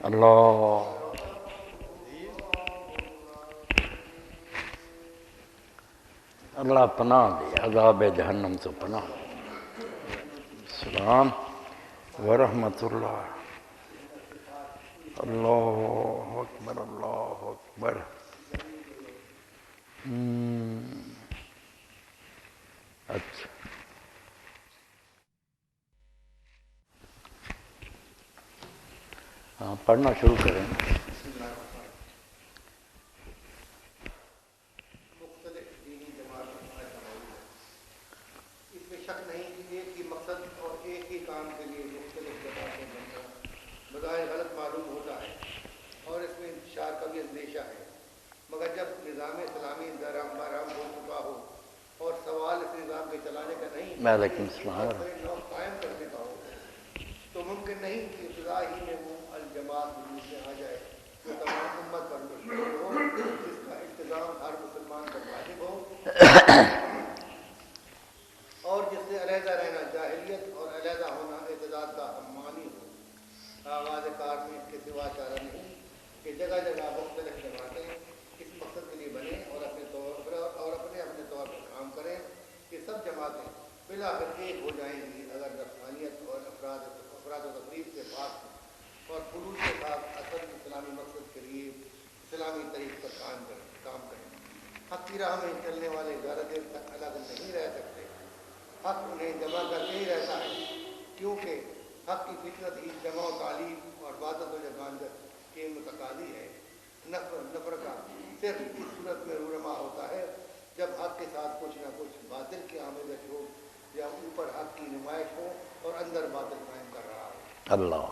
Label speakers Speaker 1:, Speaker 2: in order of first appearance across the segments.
Speaker 1: اللہ اللہ پناہ دے، عذاب جہنم سے پناہ دے۔ السلام ورحمۃ اللہ۔ اللہ اکبر اللہ اکبر۔ اچھا ہاں پڑھنا شروع کریں۔
Speaker 2: مختلف دینی جماعتوں کا تمام اس میں شک نہیں کہ ایک ہی مقصد اور ایک ہی کام کے لیے مختلف جماعتیں بننا بظاہر غلط معلوم ہوتا ہے اور اس میں انتشار کا بھی اندیشہ ہے، مگر جب نظام اسلامی برہم ہو چکا ہو اور سوال اس نظام کے چلانے کا نہیں
Speaker 1: وعلیکم السلام۔
Speaker 2: نو قائم کرنے کا ہو تو ممکن نہیں کہ ابتدا ہی میں وہ الجماعت وجود میں آ جائے جو تمام امت پر مشتمل ہو، جس کا التزام ہر مسلمان پر واجب ہو اور جس سے علیحدہ رہنا جاہلیت اور علیحدہ ہونا اعتداد کا امانی ہو۔ آغاز کار میں اس کے سوا چارہ نہیں کہ جگہ جگہ مختلف جماعتیں اس مقصد کے لیے بنیں اور اپنے طور پر کام کریں کہ سب جماعتیں بالآخر ایک ہو جائیں گی اگر رفانیت اور افراد و تفریق سے پاک ہوں اور خلوص کے ساتھ اصل اسلامی مقصد کے لیے اسلامی طریق پر کام کریں۔ حق کی راہ میں چلنے والے زیادہ دیر تک الگ نہیں رہ سکتے، حق انہیں جمع کرتے ہی رہتا ہے، کیونکہ حق کی فطرت ہی جمع و تعلیم اور وحدت و یگانگت کے متقاضی ہے۔ نفر کا صرف اس صورت میں رونما ہوتا ہے جب حق کے ساتھ کچھ نہ کچھ باطل کی آمیزش ہو یا اوپر حق کی نمائش ہو اور اندر باطل قائم کر رہا ہو۔
Speaker 1: اللہ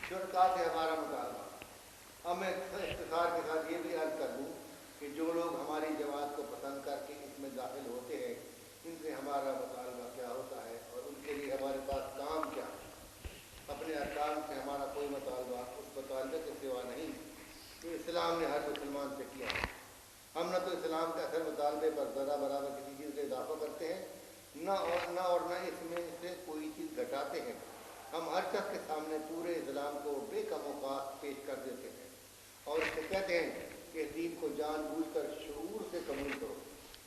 Speaker 2: شرکا سے ہمارا مطالبہ، اب میں اختصار کے ساتھ یہ بھی عرض کر دوں کہ جو لوگ ہماری جماعت کو پسند کر کے اس میں داخل ہوتے ہیں ان سے ہمارا مطالبہ کیا ہوتا ہے اور ان کے لیے ہمارے پاس کام کیا ہے۔ اپنے ارکان سے ہمارا کوئی مطالبہ اس مطالبے کے سوا نہیں جو اسلام نے ہر مسلمان سے کیا ہے۔ ہم نہ تو اسلام کے اصل مطالبے پر ذرا برابر کسی چیز کا اضافہ کرتے ہیں نہ اس میں سے کوئی چیز گھٹاتے ہیں۔ ہم ہر شخص کے سامنے پورے اسلام کو بے کم اوقات پیش کر دیتے ہیں اور اس سے کہتے ہیں کہ اس دین کو جان بوجھ کر شعور سے قبول کرو،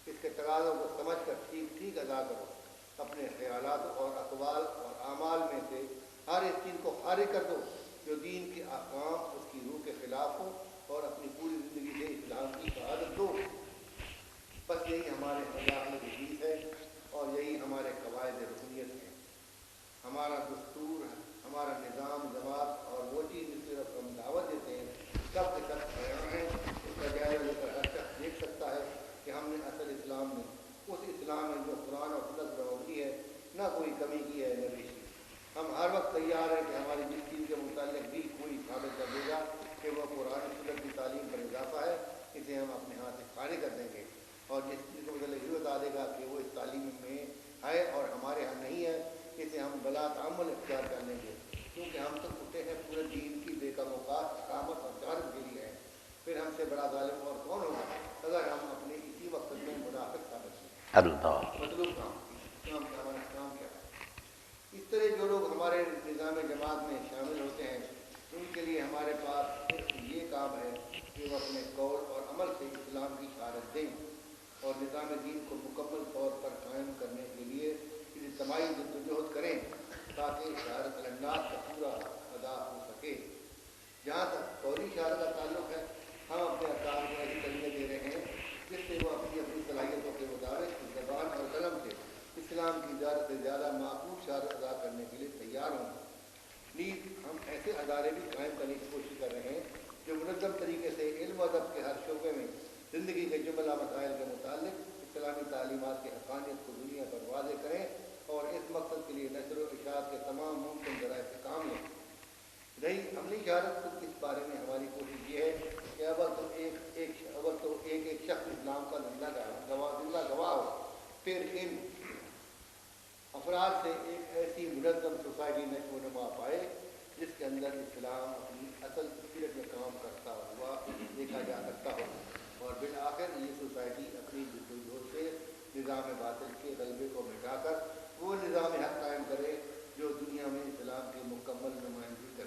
Speaker 2: اس کے تقاضوں کو سمجھ کر ٹھیک ٹھیک ادا کرو، اپنے خیالات اور اقوال اور اعمال میں سے ہر اس چیز کو خارج کر دو جو دین کے احکام اس کی روح کے خلاف ہو اور اپنی پوری زندگی سے اسلام کی شہادت دو۔ بس یہی ہمارے مذاہب حدیث ہے اور یہی ہمارے قواعد رکنیت ہیں۔ ہمارا دستور، ہمارا نظام جماعت اور وہ چیز جس طرف ہم دعوت دیتے ہیں سب کے سب بیان ہیں۔ اس کا جائزہ لے کر ہر شخص دیکھ سکتا ہے کہ ہم نے اصل اسلام میں، اس اسلام میں جو قرآن اور سنت پر مبنی ہے، نہ کوئی کمی کی ہے نہ بیشی۔ ہم ہر وقت تیار ہیں کہ ہماری جس چیز کے متعلق بھی کوئی ثابت کر دے گا کہ وہ قرآن سنت کی تعلیم پر اضافہ ہے، اسے ہم اپنے ہاتھ سے خارج کر دیں گے، اور جس چیز کے متعلق یہ بتا دے گا کہ وہ اس تعلیم میں ہے اور ہمارے ہاں نہیں ہے، اسے ہم بلا تعمل اختیار کر لیں گے، کیونکہ ہم تو اٹھے ہیں پورے دین کی بے کم اوقات اقامت اور جانب کے لیے ہیں۔ پھر ہم سے بڑا ظالم اور کون ہوگا اگر ہم اپنے اسی وقت میں منافق ثابت ہیں۔
Speaker 1: اللہ
Speaker 2: مطلوب کام کا ہمارا کام کیا ہے؟ اس طرح جو لوگ ہمارے نظام جماعت میں شامل ہوتے ہیں ان کے لیے ہمارے پاس صرف یہ کام ہے کہ وہ اپنے قول اور عمل سے اسلام کی شہادت دیں اور نظام دین کو مکمل طور پر قائم کرنے کے لیے اجتماعی جدوجہد کریں تاکہ شہادت الناس کا پورا ادا ہو سکے۔ جہاں تک قولی شہادت کا تعلق ہے، ہم اپنے ارکان کو ایسی تربیت دے رہے ہیں جس سے وہ اپنی صلاحیتوں کے مطابق زبان اور قلم سے اسلام کی زیادہ سے زیادہ معقول شہادت ادا کرنے کے لیے تیار ہوں۔ نیز ہم ایسے ادارے بھی قائم کرنے کی کوشش کر رہے ہیں جو منظم طریقے سے علم و ادب کے ہر شعبے میں زندگی کے جملہ مسائل کے متعلق اسلامی تعلیمات کی حقانیت کو دنیا پر واضح کریں اور اس مقصد کے لیے نشر و اشاعت کے تمام ممکن ذرائع سے کام لیں۔ رہی عملی شہادت تو اس بارے میں ہماری کوشش یہ ہے کہ اول تو ایک شخص اسلام کا زندہ گواہ ہو، پھر ان افراد سے ایک ایسی منظم سوسائٹی نشو و نما پائے جس کے اندر اسلام اپنی اصل فطرت میں کام کرتا ہوا دیکھا جا سکتا ہو، اور بالآخر یہ سوسائٹی اپنی جدوجہد سے نظام باطل کے غلبے کو مٹا کر وہ نظام حق قائم کرے جو دنیا میں اسلام کی مکمل نمائندگی کرے۔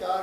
Speaker 2: 4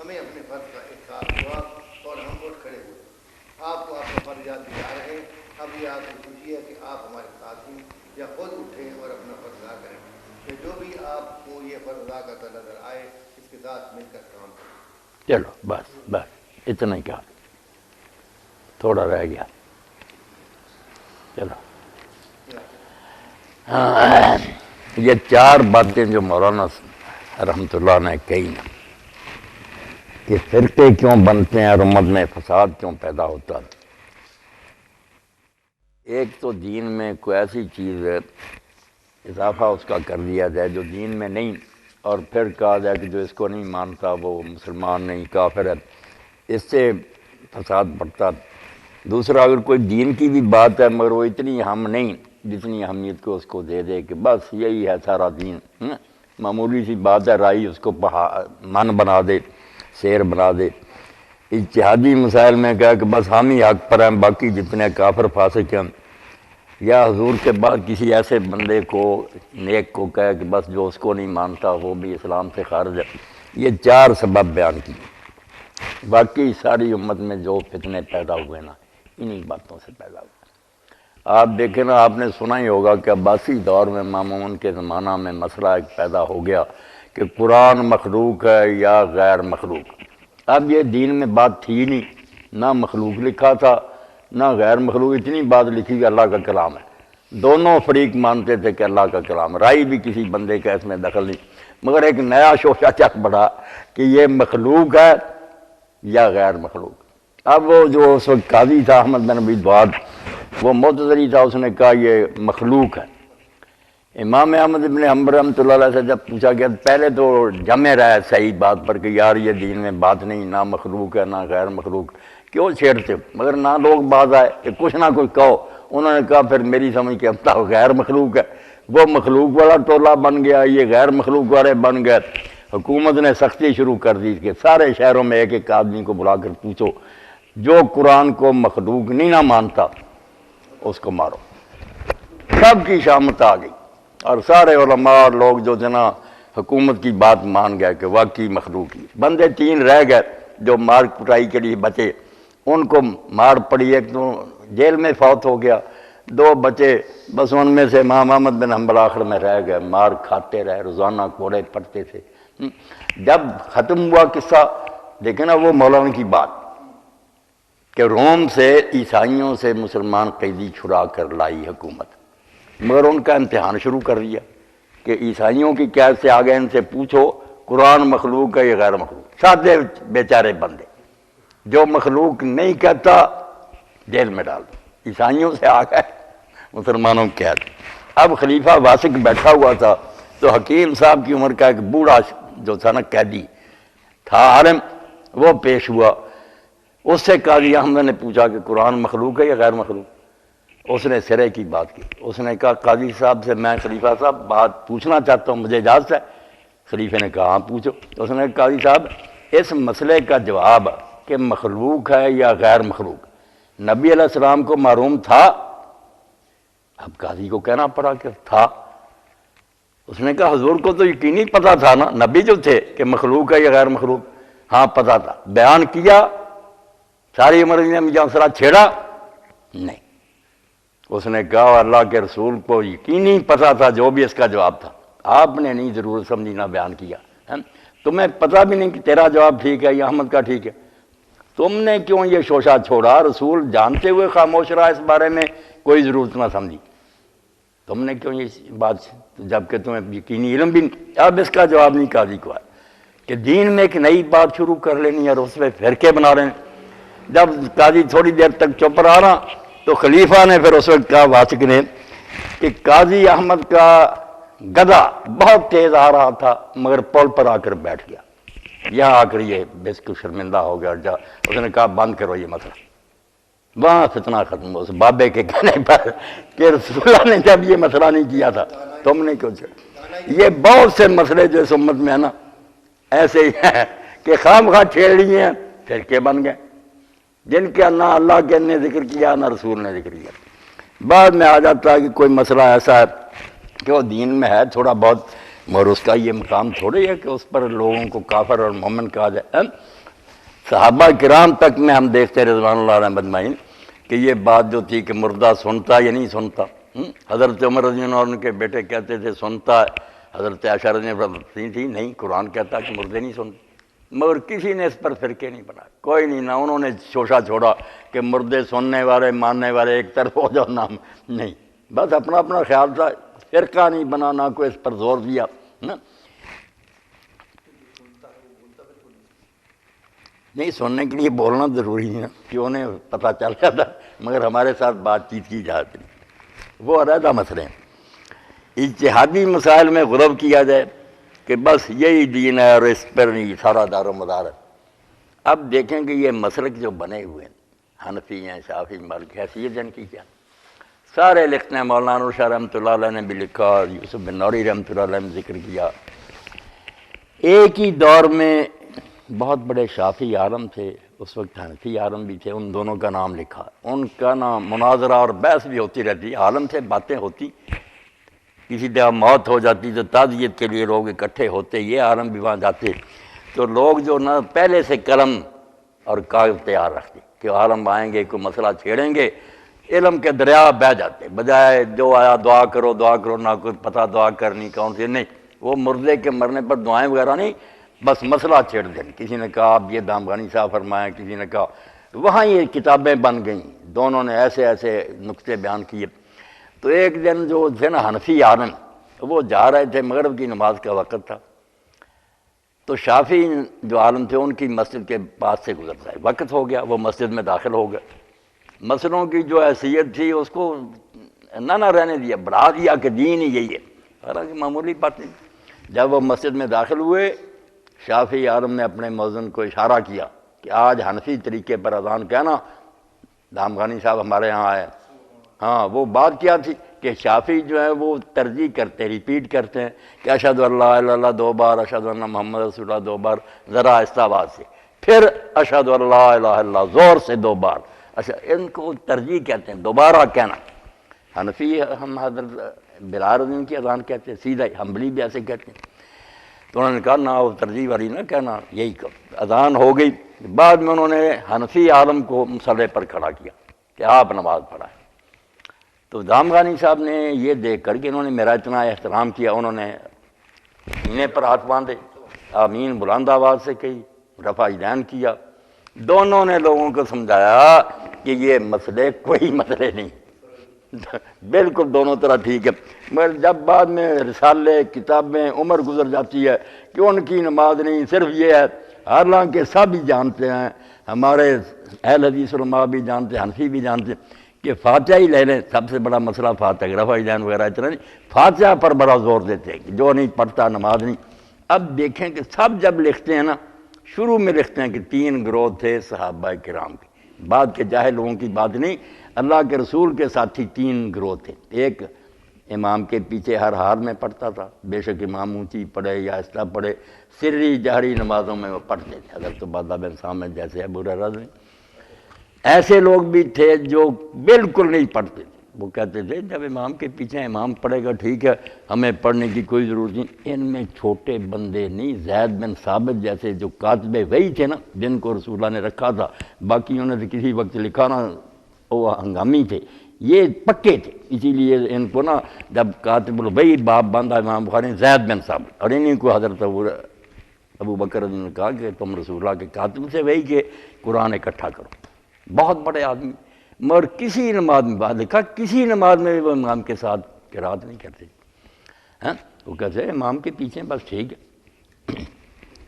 Speaker 2: ہمیں اپنے فرض کا احساس ہوا اور ہم اٹھ کھڑے ہوئے. آپ کو آپ کا فرض یاد دلا رہے ہیں. اب یہ آپ کی خوشی ہے کہ آپ ہمارے ساتھ ہیں یا خود اٹھیں اور اپنا فرض ادا کریں کہ جو بھی آپ کو یہ فرض ادا کرتا نظر آئے اس کے ساتھ مل کر کام کریں.
Speaker 1: چلو بس اتنا ہی کہا، تھوڑا رہ گیا. چلو یہ چار باتیں جو مولانا رحمۃ اللہ نے کہی نا کہ فرقے کیوں بنتے ہیں اور امت میں فساد کیوں پیدا ہوتا ہے. ایک تو دین میں کوئی ایسی چیز ہے اضافہ اس کا کر دیا جائے جو دین میں نہیں، اور پھر کہا جائے کہ جو اس کو نہیں مانتا وہ مسلمان نہیں، کافر ہے. اس سے فساد بڑھتا. دوسرا اگر کوئی دین کی بھی بات ہے مگر وہ اتنی اہم نہیں جتنی اہمیت کو اس کو دے دے کہ بس یہی ہے سارا دین، معمولی سی بات ہے، رائی اس کو من بنا دے، شیر بنا دے. اجتہادی مسائل میں کہا کہ بس ہم ہی حق پر ہیں، باقی جتنے کافر فاسق ہیں، یا حضور کے بعد کسی ایسے بندے کو نیک کو کہے کہ بس جو اس کو نہیں مانتا وہ بھی اسلام سے خارج ہے. یہ چار سبب بیان کیے. باقی ساری امت میں جو فتنے پیدا ہوئے نا انہی باتوں سے پیدا ہوئے. آپ دیکھیں نا، آپ نے سنا ہی ہوگا کہ عباسی دور میں مامون کے زمانہ میں مسئلہ ایک پیدا ہو گیا کہ قرآن مخلوق ہے یا غیر مخلوق. اب یہ دین میں بات تھی نہیں، نہ مخلوق لکھا تھا نہ غیر مخلوق. اتنی بات لکھی کہ اللہ کا کلام ہے. دونوں فریق مانتے تھے کہ اللہ کا کلام، رائی بھی کسی بندے کا اس میں دخل نہیں. مگر ایک نیا شوشہ چک بڑھا کہ یہ مخلوق ہے یا غیر مخلوق. اب وہ جو اس وقت قاضی تھا احمد بن ابی دواد، وہ معتزلی تھا، اس نے کہا یہ مخلوق ہے. امام احمد بن حنبل رحمۃ اللہ علیہ سے جب پوچھا گیا، پہلے تو جمع رہا صحیح بات پر کہ یار یہ دین میں بات نہیں، نہ مخلوق ہے نہ غیر مخلوق، کیوں چھیڑتے ہو؟ مگر نہ لوگ باز آئے کہ کچھ نہ کچھ کہو. انہوں نے کہا پھر میری سمجھ کے اب غیر مخلوق ہے. وہ مخلوق والا ٹولہ بن گیا، یہ غیر مخلوق والے بن گئے. حکومت نے سختی شروع کر دی کہ سارے شہروں میں ایک ایک آدمی کو بلا کر پوچھو جو قرآن کو مخلوق نہیں نہ مانتا اس کو مارو. سب کی شامت آ گئی اور سارے علماء اور لوگ جو جنا حکومت کی بات مان گئے کہ واقعی مخلوق ہی. بندے تین رہ گئے جو مار پٹائی کے لیے بچے، ان کو مار پڑی. ایک تو جیل میں فوت ہو گیا، دو بچے، بس ان میں سے امام احمد بن حنبل آخر میں رہ گئے. مار کھاتے رہے، روزانہ کوڑے پڑتے تھے. جب ختم ہوا قصہ، دیکھیں نا وہ مولانا کی بات کہ روم سے عیسائیوں سے مسلمان قیدی چھڑا کر لائی حکومت، مگر ان کا امتحان شروع کر دیا کہ عیسائیوں کی قید سے آگے ان سے پوچھو قرآن مخلوق ہے یا غیر مخلوق. سادے بیچارے بندے، جو مخلوق نہیں کہتا جیل میں ڈال دو. عیسائیوں سے آ گئے مسلمانوں کی قید. اب خلیفہ واسق بیٹھا ہوا تھا تو حکیم صاحب کی عمر کا ایک بوڑھا جو تھا نا قیدی تھا عالم، وہ پیش ہوا. اس سے قاضی احمد نے پوچھا کہ قرآن مخلوق ہے یا غیر مخلوق. اس نے سرے کی بات کی. اس نے کہا قاضی صاحب سے میں خلیفہ صاحب بات پوچھنا چاہتا ہوں، مجھے اجازت ہے؟ خلیفہ نے کہا ہاں پوچھو. اس نے کہا قاضی صاحب اس مسئلے کا جواب کہ مخلوق ہے یا غیر مخلوق نبی علیہ السلام کو معلوم تھا؟ اب قاضی کو کہنا پڑا کہ تھا. اس نے کہا حضور کو تو یقینی پتہ تھا نا، نبی جو تھے، کہ مخلوق ہے یا غیر مخلوق. ہاں پتہ تھا. بیان کیا؟ ساری عمر نے مسئلہ چھیڑا؟ نہیں. اس نے کہا اللہ کے رسول کو یقینی پتہ تھا جو بھی اس کا جواب تھا، آپ نے نہیں ضرورت سمجھی نہ بیان کیا. تمہیں پتہ بھی نہیں کہ تیرا جواب ٹھیک ہے یا احمد کا ٹھیک ہے، تم نے کیوں یہ شوشہ چھوڑا؟ رسول جانتے ہوئے خاموش رہا، اس بارے میں کوئی ضرورت نہ سمجھی. تم نے کیوں یہ بات، جب کہ تمہیں یقینی علم بھی نہیں. اب اس کا جواب نہیں قاضی کو آیا کہ دین میں ایک نئی بات شروع کر لینی اور اس میں فرقے بنا رہے ہیں. جب قاضی تھوڑی دیر تک چپ رہا نا تو خلیفہ نے پھر اس وقت کہا واسق نے کہ قاضی احمد کا گدھا بہت تیز آ رہا تھا مگر پل پر آ کر بیٹھ گیا. یہاں آ کر یہ بالکل شرمندہ ہو گیا. اس نے کہا بند کرو یہ مسئلہ. وہاں فتنہ ختم ہو اس بابے کے کہنے پر کہ رسول اللہ نے جب یہ مسئلہ نہیں کیا تھا تم نے کیوں چھیڑا. یہ بہت سے مسئلے جو اس امت میں ہے نا ایسے ہی ہیں کہ خام خواہ چھیڑ لیے ہیں، فرقے بن گئے جن کے نہ اللہ کے نے ذکر کیا نہ رسول نے ذکر کیا. بعد میں آ جاتا ہے کہ کوئی مسئلہ ایسا ہے کہ وہ دین میں ہے تھوڑا بہت مگر اس کا یہ مقام تھوڑی ہے کہ اس پر لوگوں کو کافر اور مومن کہا جائے۔ صحابہ کرام تک میں ہم دیکھتے رضوان اللہ علیہ مجمعین کہ یہ بات جو تھی کہ مردہ سنتا یا نہیں سنتا۔ حضرت عمر رضی اللہ عنہ کے بیٹے کہتے تھے سنتا ہے، حضرت عائشہ رضی اللہ عنہ تھی نہیں، قرآن کہتا کہ مردے نہیں سنتے، مگر کسی نے اس پر فرقے نہیں بنائے، کوئی نہیں، نہ انہوں نے شوشہ چھوڑا کہ مردے سننے والے ماننے والے ایک طرف ہو جاؤ، نام نہیں، بس اپنا اپنا خیال تھا، فرقہ نہیں بنا، نہ کوئی اس پر زور دیا نا۔ نہیں، سننے کے لیے بولنا ضروری ہے کہ انہیں پتہ چل جاتا، مگر ہمارے ساتھ بات چیت کی جاتی نہیں، وہ علیحدہ مسئلے ہیں۔ اجتہادی مسائل میں غلب کیا جائے کہ بس یہی دین ہے اور اس پر نہیں سارا دار و مدار ہے۔ اب دیکھیں کہ یہ مسلک جو بنے ہوئے ہیں، حنفی ہیں، شافعی، مالکی، حیثیت ان کی کیا، سارے لکھتے ہیں، مولانا نور شاہ رحمۃ اللہ علیہ نے بھی لکھا، یوسف بن نوری رحمۃ اللہ علیہ نے ذکر کیا۔ ایک ہی دور میں بہت بڑے شافعی عالم تھے، اس وقت حنفی عالم بھی تھے، ان دونوں کا نام لکھا، ان کا نام مناظرہ اور بحث بھی ہوتی رہتی، عالم سے باتیں ہوتی، کسی جگہ موت ہو جاتی تو تعزیت کے لیے لوگ اکٹھے ہوتے، یہ عالم بھی وہاں جاتے، تو لوگ جو نا پہلے سے قلم اور کاغذ تیار رکھتے کہ عالم آئیں گے، کوئی مسئلہ چھیڑیں گے، علم کے دریا بہہ جاتے، بجائے جو آیا دعا کرو نہ کوئی پتہ دعا کرنی کون سی، نہیں، وہ مردے کے مرنے پر دعائیں وغیرہ نہیں، بس مسئلہ چھیڑ دیں، کسی نے کہا آپ یہ دامغانی صاحب فرمائیں، کسی نے کہا، وہاں یہ کتابیں بن گئیں، دونوں نے ایسے ایسے نقطے بیان کیے۔ تو ایک دن جو تھے نا حنفی عالم، وہ جا رہے تھے، مغرب کی نماز کا وقت تھا، تو شافعی جو عالم تھے ان کی مسجد کے پاس سے گزرتا ہے، وقت ہو گیا، وہ مسجد میں داخل ہو گئے، مسئلوں کی جو حیثیت تھی اس کو نہ رہنے دیا، بڑھا دیا کہ دین ہی یہی ہے، حالانکہ معمولی بات نہیں۔ جب وہ مسجد میں داخل ہوئے، شافعی عالم نے اپنے مؤذن کو اشارہ کیا کہ آج حنفی طریقے پر اذان کہنا، دامغانی صاحب ہمارے ہاں آئے۔ ہاں، وہ بات کیا تھی کہ شافعی جو ہے وہ ترجیح کرتے، ریپیٹ کرتے ہیں کہ اشہد ان لا الہ الا اللہ 2 بار، اشہد ان محمد رسول اللہ 2 بار ذرا آہستہ آواز سے، پھر اشہد ان لا الہ الا اللہ زور سے 2 بار، ان کو ترجیح کہتے ہیں، دوبارہ کہنا۔ حنفی ہم حضرت بلال رضی اللہ کی اذان کہتے ہیں، سیدھا حنبلی بھی ایسے کہتے ہیں، تو انہوں نے کہا نہ وہ ترجیح والی نہ کہنا، یہی اذان ہو گئی۔ بعد میں انہوں نے حنفی عالم کو مصلی پر کھڑا کیا کہ آپ نماز پڑھائیں، تو دامغانی صاحب نے یہ دیکھ کر کہ انہوں نے میرا اتنا احترام کیا، انہوں نے سینے پر ہاتھ باندھے، آمین بلند آواز سے کہی، رفع یدین کیا، دونوں نے لوگوں کو سمجھایا کہ یہ مسئلے کوئی مسئلے نہیں، بالکل دونوں طرح ٹھیک ہے۔ مگر جب بعد میں رسالے کتابیں عمر گزر جاتی ہے کہ ان کی نماز نہیں، صرف یہ ہے، حالانکہ سب ہی جانتے ہیں، ہمارے اہل حدیث علماء بھی جانتے ہیں، حنفی بھی جانتے ہیں کہ فاتحہ ہی لے لیں، سب سے بڑا مسئلہ فاتحہ، رفع یدین وغیرہ اتنا نہیں، فاتحہ پر بڑا زور دیتے ہیں کہ جو نہیں پڑھتا نماز نہیں۔ اب دیکھیں کہ سب جب لکھتے ہیں نا، شروع میں لکھتے ہیں کہ 3 گروہ تھے صحابہ کرام کے، بعد کے جاہل لوگوں کی بات نہیں، اللہ کے رسول کے ساتھی 3 گروہ تھے، ایک امام کے پیچھے ہر حال میں پڑھتا تھا، بے شک امام اونچی پڑھے یا آہستہ پڑھے، سری جہری نمازوں میں وہ پڑھتے تھے، حضرت عبادہ بن صامت جیسے ابو ہریرہ نے، ایسے لوگ بھی تھے جو بالکل نہیں پڑھتے تھے، وہ کہتے تھے جب امام کے پیچھے امام پڑھے گا ٹھیک ہے، ہمیں پڑھنے کی کوئی ضرورت نہیں۔ ان میں چھوٹے بندے نہیں، زید بن ثابت جیسے جو کاتب وحی تھے نا، جن کو رسول اللہ نے رکھا تھا، باقیوں نے تو کسی وقت لکھا نا، وہ ہنگامی تھے، یہ پکے تھے، اسی لیے ان کو نا جب کاتب الوحی باب باندھا امام بخاری نے، زید بن ثابت، اور انہیں کو حضرت ابو بکر نے کہا کہ تم رسول اللہ کے کاتب سے وحی کے قرآن اکٹھا کرو، بہت بڑے آدمی، مگر کسی نماز میں، بعد لکھا کسی نماز میں وہ امام کے ساتھ قرات نہیں کرتے، ہاں وہ کہتے ہیں امام کے پیچھے بس ٹھیک ہے۔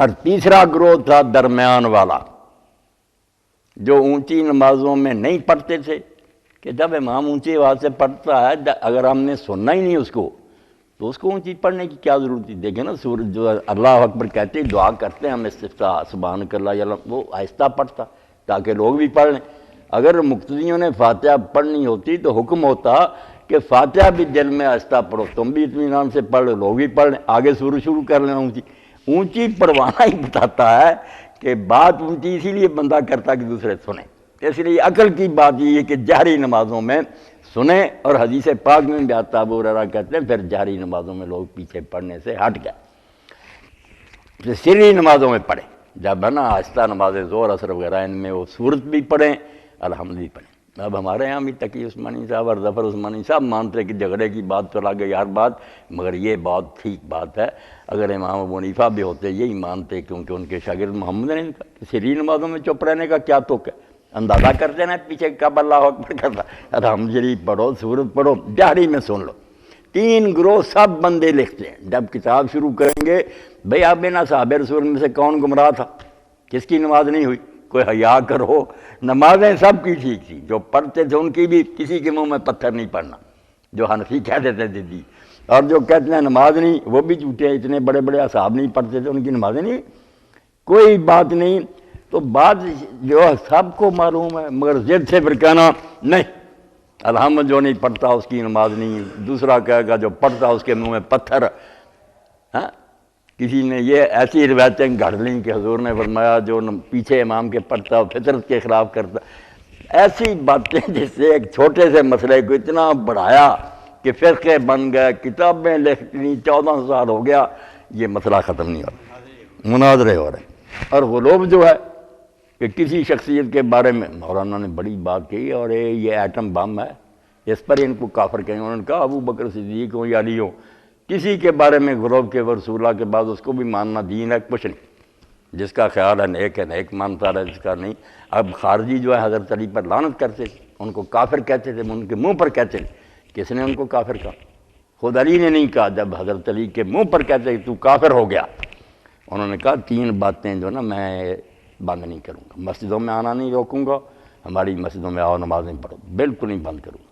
Speaker 1: اور تیسرا گروہ تھا درمیان والا، جو اونچی نمازوں میں نہیں پڑھتے تھے، کہ جب امام اونچی آواز سے پڑھتا ہے، اگر ہم نے سننا ہی نہیں اس کو، تو اس کو اونچی پڑھنے کی کیا ضرورت تھی؟ دیکھیں نا سورج جو اللہ اکبر کہتے ہیں، دعا کرتے ہیں ہم استفتاح سبحانک اللہ یعلم، وہ آہستہ پڑھتا تاکہ لوگ بھی پڑھ لیں۔ اگر مقتدیوں نے فاتحہ پڑھنی ہوتی تو حکم ہوتا کہ فاتحہ بھی دل میں آہستہ پڑھو، تم بھی اطمینان سے پڑھ لو، لوگ بھی پڑھ لیں، آگے سورج شروع کر لینا اونچی پڑھوانا ہی بتاتا ہے کہ بات اونچی اسی لیے بندہ کرتا کہ دوسرے سنیں، اس لیے عقل کی بات یہ ہے کہ جہری نمازوں میں سنیں، اور حدیث پاک میں بھی آتا ابو ہریرہ کہتے ہیں پھر جہری نمازوں میں لوگ پیچھے پڑھنے سے ہٹ گئے، پھر سری نمازوں میں پڑھیں، جب ہے نا آہستہ نماز ظہر اثر وغیرہ ان میں وہ سورت بھی پڑھیں الحمد بھی پڑھیں۔ اب ہمارے یہاں بھی تقی عثمانی صاحب اور ظفر عثمانی صاحب مانتے کہ جھگڑے کی بات چلا گئی ہر بات، مگر یہ بات ٹھیک بات ہے، اگر امام ابو حنیفہ بھی ہوتے یہی مانتے، کیونکہ ان کے شاگرد محمد نے کہا کہ سری نمازوں میں چپ رہنے کا کیا توق ہے، اندازہ کر دینا پیچھے کب اللہ اکبر کرتا، الحمد شریف پڑھو، سورت پڑھو، جہری میں سن لو۔ 3 گروہ سب بندے لکھتے ہیں، جب کتاب شروع کریں گے بھئی آپ بنا صحابہ رسول میں سے کون گمراہ تھا، کس کی نماز نہیں ہوئی، کوئی حیا کرو، نمازیں سب کی ٹھیک تھی، جو پڑھتے تھے ان کی بھی، کسی کے منہ میں پتھر نہیں پڑنا، جو حنفی کہہ دیتے تھے دی، اور جو کہتے ہیں نماز نہیں وہ بھی جھوٹے ہیں، اتنے بڑے بڑے اصحاب نہیں پڑھتے تھے ان کی نمازیں نہیں، کوئی بات نہیں۔ تو بات جو سب کو معلوم ہے، مگر ضد سے پھر کہنا نہیں الحمد جو نہیں پڑھتا اس کی نماز نہیں، دوسرا کہے گا جو پڑھتا اس کے منہ میں پتھر۔ ہاں کسی نے یہ ایسی روایتیں گھڑ لیں کہ حضور نے فرمایا جو پیچھے امام کے پڑھتا فطرت کے خلاف کرتا، ایسی باتیں جس سے ایک چھوٹے سے مسئلے کو اتنا بڑھایا کہ فرقے بن گئے، کتابیں لکھ لی، 14 سال ہو گیا، یہ مسئلہ ختم نہیں ہو رہا، مناظرے ہو رہے ہیں۔ اور غلوب جو ہے کہ کسی شخصیت کے بارے میں مولانا نے بڑی بات کہی، اور یہ ایٹم بم ہے، اس پر ان کو کافر کہیں، انہوں نے کہا ابو بکر صدیق ہوں یا علی ہوں، کسی کے بارے میں غلوب کے رسول اللہ کے بعد اس کو بھی ماننا دین ہے، کچھ نہیں، جس کا خیال ہے نیک مانتا رہے، جس کا نہیں۔ اب خارجی جو ہے حضرت علی پر لعنت کرتے تھے، ان کو کافر کہتے تھے، ان کے منہ پر کہتے تھے، کس نے ان کو کافر کہا؟ خود علی نے نہیں کہا، جب حضرت علی کے منہ پر کہتے کہ تو کافر ہو گیا، انہوں نے کہا 3 باتیں جو نا میں بند نہیں کروں گا، مسجدوں میں آنا نہیں روکوں گا، ہماری مسجدوں میں آؤ نمازیں پڑھو، بالکل نہیں بند کروں گا،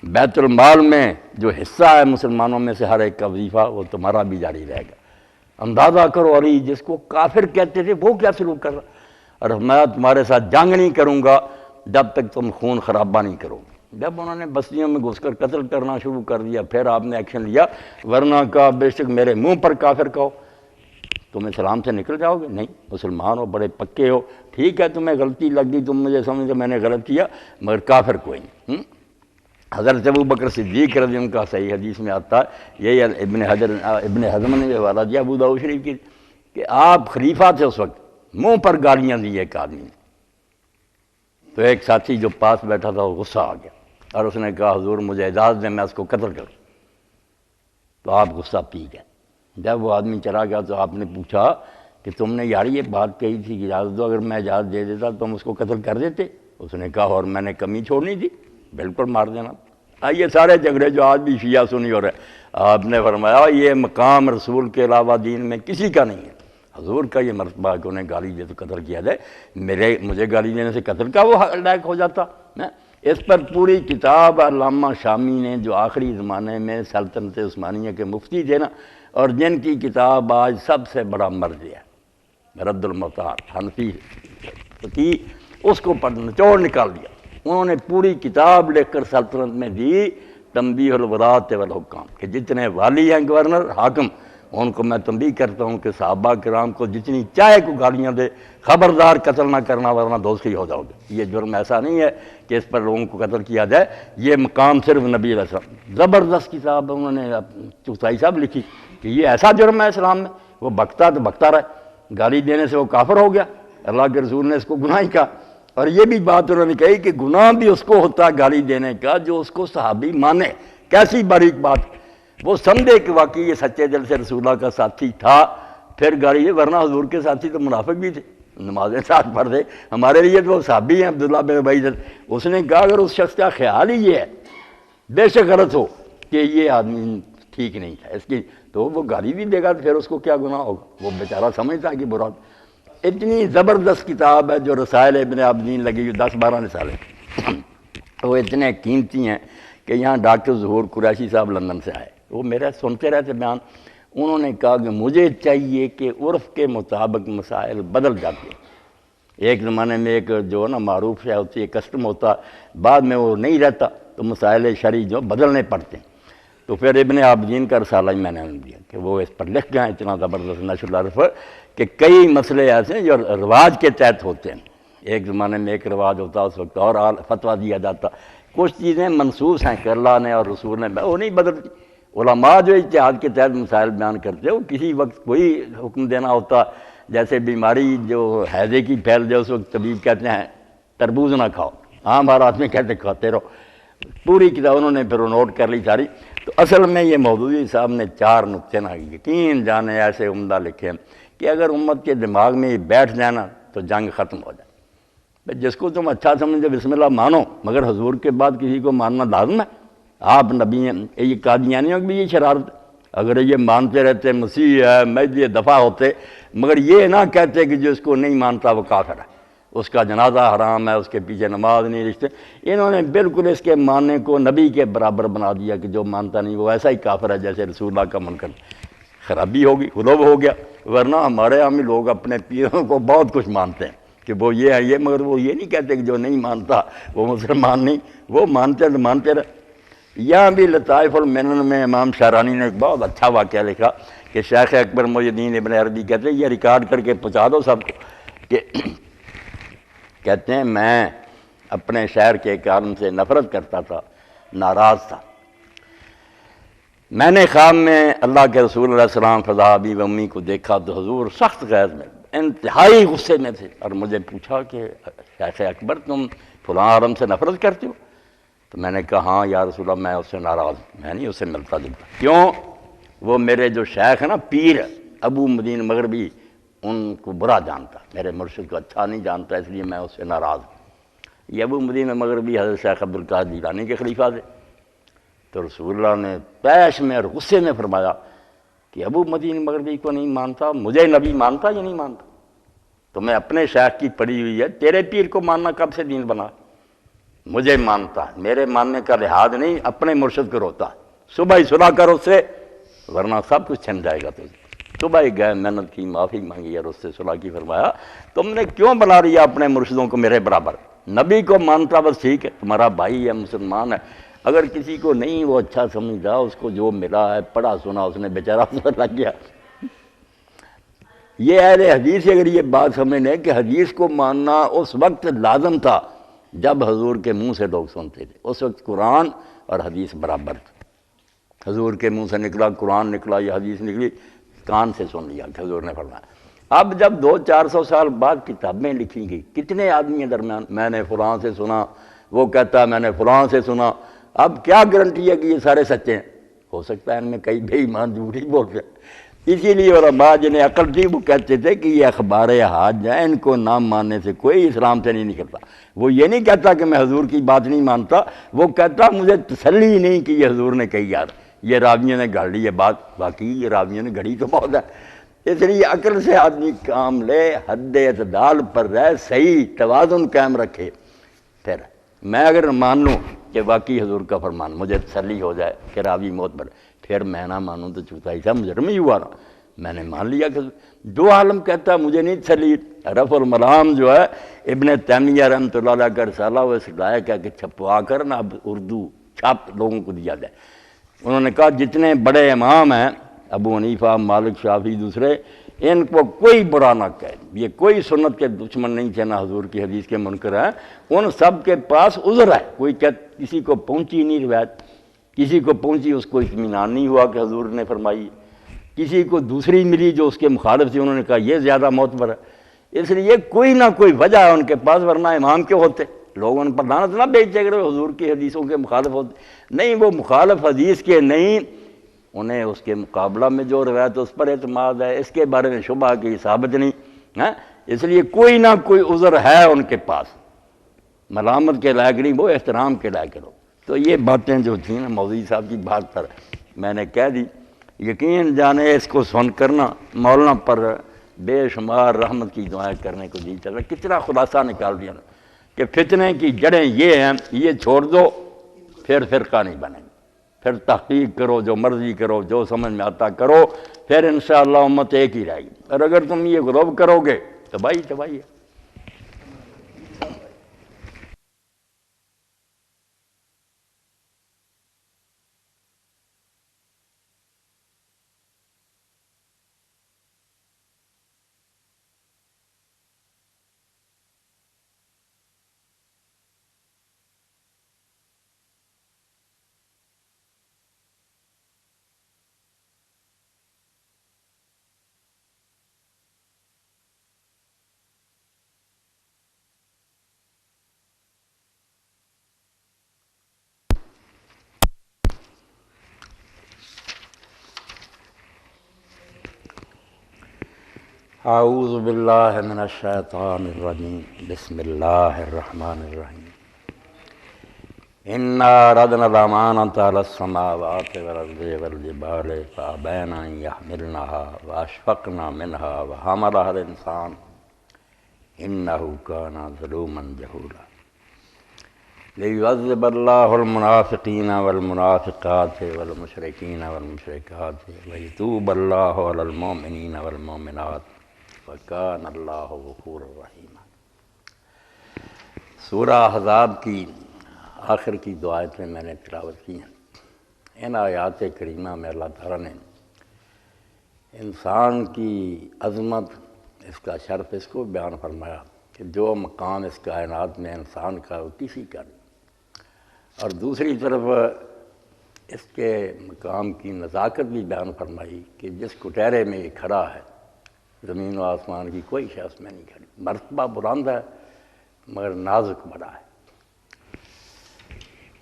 Speaker 1: بیت المال میں جو حصہ ہے مسلمانوں میں سے ہر ایک کا وظیفہ وہ تمہارا بھی جاری رہے گا۔ اندازہ کرو علی جس کو کافر کہتے تھے وہ کیا سلوک کر رہا، اور میں تمہارے ساتھ جنگ نہیں کروں گا جب تک تم خون خرابہ نہیں کرو۔ جب انہوں نے بستیوں میں گھس کر قتل کرنا شروع کر دیا پھر آپ نے ایکشن لیا، ورنہ کہا بے شک میرے منہ پر کافر کہو تم اسلام سے نکل جاؤ گے، نہیں مسلمان ہو، بڑے پکے ہو، ٹھیک ہے تمہیں غلطی لگ گئی، تم مجھے سمجھے میں نے غلط کیا، مگر کافر کوئی نہیں۔ حضرت ابو بکر صدیق رضی اللہ عنہ کا صحیح حدیث میں آتا ہے، یہی ابن حزم نے حوالہ دیا ابو داؤد شریف کی، کہ آپ خلیفہ تھے اس وقت، منہ پر گالیاں دی ایک آدمی نے، تو ایک ساتھی جو پاس بیٹھا تھا وہ غصہ آ گیا اور اس نے کہا حضور مجھے اجازت دیں میں اس کو قتل کروں، تو آپ غصہ پی گئے۔ جب وہ آدمی چلا گیا تو آپ نے پوچھا کہ تم نے یار یہ بات کہی تھی کہ اجازت دو، اگر میں اجازت دے دیتا تم اس کو قتل کر دیتے؟ اس نے کہا اور میں نے کمی چھوڑنی تھی، بالکل مار دینا۔ یہ سارے جھگڑے جو آج بھی شیعہ سنی ہو رہے ہیں، آپ نے فرمایا یہ مقام رسول کے علاوہ دین میں کسی کا نہیں ہے، حضور کا یہ مرتبہ کہ انہیں گالی دے تو قتل کیا جائے، مجھے گالی دینے سے قتل کا وہ لائق ہو جاتا۔ اس پر پوری کتاب علامہ شامی نے جو آخری زمانے میں سلطنت عثمانیہ کے مفتی تھے نا، اور جن کی کتاب آج سب سے بڑا مرض ہے رد المختار حنفی کی، اس کو نچوڑ نکال دیا انہوں نے، پوری کتاب لکھ کر سلطنت میں دی، تنبیہ الولاۃ والحکام، کہ جتنے والی ہیں گورنر حاکم ان کو میں تنبیہ کرتا ہوں کہ صحابہ کرام کو جتنی چاہے کو گالیاں دے، خبردار قتل نہ کرنا ورنہ دوزخی ہو جاؤ گے۔ یہ جرم ایسا نہیں ہے کہ اس پر لوگوں کو قتل کیا جائے، یہ مقام صرف نبی علیہ السلام۔ زبردست کتاب انہوں نے چغتائی صاحب لکھی کہ یہ ایسا جرم ہے اسلام میں، وہ بکتا تو بکتا رہے، گالی دینے سے وہ کافر ہو گیا، اللہ کے رسول نے اس کو گناہ ہی کہا۔ اور یہ بھی بات انہوں نے کہی کہ گناہ بھی اس کو ہوتا ہے گالی دینے کا جو اس کو صحابی مانے، کیسی باریک بات، وہ سمجھے کہ واقعی یہ سچے دل سے رسول اللہ کا ساتھی تھا، پھر گالی ہے، ورنہ حضور کے ساتھی تو منافق بھی تھے، نمازیں ساتھ پڑھ دے، ہمارے لیے تو وہ صحابی ہیں عبداللہ بن ابی۔ اس نے کہا اگر اس شخص کا خیال ہی یہ ہے بے شک غلط ہو کہ یہ آدمی ٹھیک نہیں تھا اس کی، تو وہ گالی بھی دے گا تو پھر اس کو کیا گناہ ہوگا، وہ بیچارہ سمجھتا ہے کہ برا۔ اتنی زبردست کتاب ہے جو رسائل ابن عابدین لگی ہوئی 10-12 رسالے، وہ اتنے قیمتی ہیں کہ یہاں ڈاکٹر ظہور قریشی صاحب لندن سے آئے، وہ میرے سنتے رہتے بیان، انہوں نے کہا کہ مجھے چاہیے کہ عرف کے مطابق مسائل بدل جاتے ہیں، ایک زمانے میں ایک جو نا معروف ہے ہوتی ہے کسٹم ہوتا، بعد میں وہ نہیں رہتا تو مسائل شرعی جو بدلنے پڑتے ہیں، تو پھر ابن عابدین کا رسالہ ہی میں نے انہیں دیا کہ وہ اس پر لکھ گئے، اتنا زبردست نشر العرف کہ کئی مسئلے ایسے ہیں جو رواج کے تحت ہوتے ہیں، ایک زمانے میں ایک رواج ہوتا اس وقت اور فتویٰ دیا جاتا، کچھ چیزیں منسوخ ہیں کہ اللہ نے اور رسول نے، وہ نہیں بدلتی۔ علماء جو اجتہاد کے تحت مسائل بیان کرتے ہیں، وہ کسی وقت کوئی حکم دینا ہوتا، جیسے بیماری جو ہیضے کی پھیل جائے اس وقت طبیب کہتے ہیں تربوز نہ کھاؤ، عام حالات میں کہتے کھاتے رہو، پوری کتاب انہوں نے پھر نوٹ کر لی ساری۔ تو اصل میں یہ مودودی صاحب نے 4 نقطے نہ یقین جانے ایسے عمدہ لکھے ہیں کہ اگر امت کے دماغ میں یہ بیٹھ جائے نا تو جنگ ختم ہو جائے۔ جس کو تم اچھا سمجھتے بسم اللہ مانو، مگر حضور کے بعد کسی کو ماننا لازم ہے؟ آپ نبی ہیں، یہ قادیانیوں کی بھی یہ شرارت ہے، اگر یہ مانتے رہتے مسیح ہے مہدی دفاع ہوتے، مگر یہ نہ کہتے کہ جو اس کو نہیں مانتا وہ کافر ہے، اس کا جنازہ حرام ہے، اس کے پیچھے نماز نہیں رشتے، انہوں نے بالکل اس کے ماننے کو نبی کے برابر بنا دیا کہ جو مانتا نہیں وہ ایسا ہی کافر ہے جیسے رسول اللہ کا منکر۔ خرابی ہوگی، غلوب ہو گیا، ورنہ ہمارے عامی لوگ اپنے پیروں کو بہت کچھ مانتے ہیں کہ وہ یہ ہے یہ، مگر وہ یہ نہیں کہتے کہ جو نہیں مانتا وہ مسلمان نہیں، وہ مانتے تو مانتے رہے۔ یہاں بھی لطائف المنن میں امام شارانی نے ایک بہت اچھا واقعہ لکھا کہ شیخ اکبر محی الدین ابن عربی کہتے ہیں، یہ ریکارڈ کر کے پہنچا دو سب کو، کہ کہتے ہیں میں اپنے شہر کے ایک عالم سے نفرت کرتا تھا، ناراض تھا، میں نے خواب میں اللہ کے رسول علیہ السلام فضا ابی و امی کو دیکھا تو حضور سخت غیظ میں انتہائی غصے میں تھے، اور مجھے پوچھا کہ شیخ اکبر تم فلاں عالم سے نفرت کرتے ہو؟ تو میں نے کہا ہاں یا رسول اللہ میں اس سے ناراض ہوں، میں نہیں اس سے ملتا جلتا۔ کیوں؟ وہ میرے جو شیخ ہے نا پیر ابو مدین مغربی، ان کو برا جانتا، میرے مرشد کو اچھا نہیں جانتا، اس لیے میں اس سے ناراض ہوں۔ یہ ابو مدین مغربی حضرت شیخ عبدالقادر جیلانی کے خلیفہ تھے۔ تو رسول اللہ نے پیش میں اور غصے میں فرمایا کہ ابو مدین مغربی کو نہیں مانتا، مجھے نبی مانتا یا نہیں مانتا؟ تو میں اپنے شیخ کی پڑھی ہوئی ہے، تیرے پیر کو ماننا کب سے دین بنا؟ مجھے مانتا، میرے ماننے کا لحاظ نہیں، اپنے مرشد کو روتا، صبح ہی صلح کر اس سے ورنہ سب کچھ چھن جائے گا تجھے۔ صبح ہی گئے، محنت کی، معافی مانگی اور اس سے صلح کی، فرمایا تم نے کیوں بنا رہی ہے اپنے مرشدوں کو میرے برابر؟ نبی کو مانتا بس ٹھیک ہے، تمہارا بھائی ہے، مسلمان ہے، اگر کسی کو نہیں وہ اچھا سمجھتا، اس کو جو ملا ہے پڑھا سنا اس نے بیچارہ لگ گیا۔ یہ اہل حدیث سے اگر یہ بات سمجھنے کہ حدیث کو ماننا اس وقت لازم تھا جب حضور کے منہ سے لوگ سنتے تھے، اس وقت قرآن اور حدیث برابر تھے، حضور کے منہ سے نکلا قرآن نکلا یا حدیث نکلی، کان سے سن لیا کہ حضور نے فرمایا۔ اب جب 200-400 سال بعد کتابیں لکھی گئی، کتنے آدمی درمیان میں نے فلاں سے سنا، وہ کہتا ہے میں نے فلاں سے سنا، اب کیا گارنٹی ہے کہ یہ سارے سچے ہیں؟ ہو سکتا ہے ان میں کئی بے ایمان جھوٹی بولتے ہیں۔ اسی لیے علماء جنہیں عقل تھی وہ کہتے تھے کہ یہ اخبار احاد ہیں، ان کو نہ ماننے سے کوئی اسلام سے نہیں نکلتا۔ وہ یہ نہیں کہتا کہ میں حضور کی بات نہیں مانتا، وہ کہتا مجھے تسلی ہی نہیں کہ یہ حضور نے کہی، یار یہ راویوں نے گھڑ لی یہ بات، واقعی یہ راویوں نے گھڑی تو بہت ہے۔ اس لیے عقل سے آدمی کام لے، حد اعتدال پر رہ، صحیح توازن قائم رکھے، پھر میں اگر مان لوں کہ واقعی حضور کا فرمان، مجھے تسلی ہو جائے کہ راوی معتبر، پھر میں نہ مانوں تو چوتھائی صاحب مجرم ہی ہوا نا۔ میں نے مان لیا کہ جو عالم کہتا ہے مجھے نہیں تسلی، رفع الملام جو ہے ابن تیمیہ رحمۃ اللہ علیہ کا رسالہ، وہ اس لائق ہے کہ چھپوا کر نا اب اردو چھپ لوگوں کو دیا جائے۔ انہوں نے کہا جتنے بڑے امام ہیں ابو حنیفہ مالک شافعی دوسرے، ان کو کوئی برا نہ کہے، یہ کوئی سنت کے دشمن نہیں تھے، نہ حضور کی حدیث کے منکر ہیں، ان سب کے پاس عذر ہے، کوئی کسی کو پہنچی نہیں روایت، کسی کو پہنچی اس کو اطمینان نہیں ہوا کہ حضور نے فرمائی، کسی کو دوسری ملی جو اس کے مخالف تھی، انہوں نے کہا یہ زیادہ معتبر ہے۔ اس لیے کوئی نہ کوئی وجہ ہے ان کے پاس، ورنہ امام کیوں ہوتے؟ لوگ ان پر لعنت نہ بھیجتے اگر وہ حضور کی حدیثوں کے مخالف ہوتے، نہیں وہ مخالف حدیث کے نہیں، انہیں اس کے مقابلہ میں جو روایت اس پر اعتماد ہے، اس کے بارے میں شبہ کی ثابت نہیں ہے، اس لیے کوئی نہ کوئی عذر ہے ان کے پاس، ملامت کے لائق نہیں، وہ احترام کے لائق لو۔ تو یہ باتیں جو تھیں نا مولوی صاحب کی بات پر میں نے کہہ دی، یقین جانے اس کو سن کرنا مولانا پر بے شمار رحمت کی دعائیں کرنے کو جی چل رہا، کتنا خلاصہ نکال دیا نا کہ فتنے کی جڑیں یہ ہیں، یہ چھوڑ دو پھر فرقہ نہیں بنے گا، پھر تحقیق کرو، جو مرضی کرو، جو سمجھ میں آتا کرو، پھر انشاءاللہ امت ایک ہی رہے گی، اور اگر تم یہ غلوب کرو گے تباہی تباہی ہے۔ اعوذ باللہ من الشیطان الرجیم بسم اللہ الرحمن الرحیم انا عرضنا الامانة على السماوات والارض والجبال فابین ان يحملنها واشفقن منها وحملها الانسان انه كان ظلوما جهولا ليعذب الله المنافقين والمنافقات والمشركين والمشركات ويتوب الله على المؤمنين والمؤمنات وكان الله غفورا رحيما۔ سورہ احزاب کی آخر کی دو آیتیں میں نے تلاوت کی ہیں۔ ان آیات کریمہ میں اللہ تعالیٰ نے انسان کی عظمت، اس کا شرف، اس کو بیان فرمایا کہ جو مقام اس کائنات میں انسان کا وہ کسی کا نہیں، اور دوسری طرف اس کے مقام کی نزاکت بھی بیان فرمائی کہ جس کٹہرے میں یہ کھڑا ہے زمین و آسمان کی کوئی شے اس میں نہیں کھڑی، مرتبہ بلند ہے مگر نازک بڑا ہے۔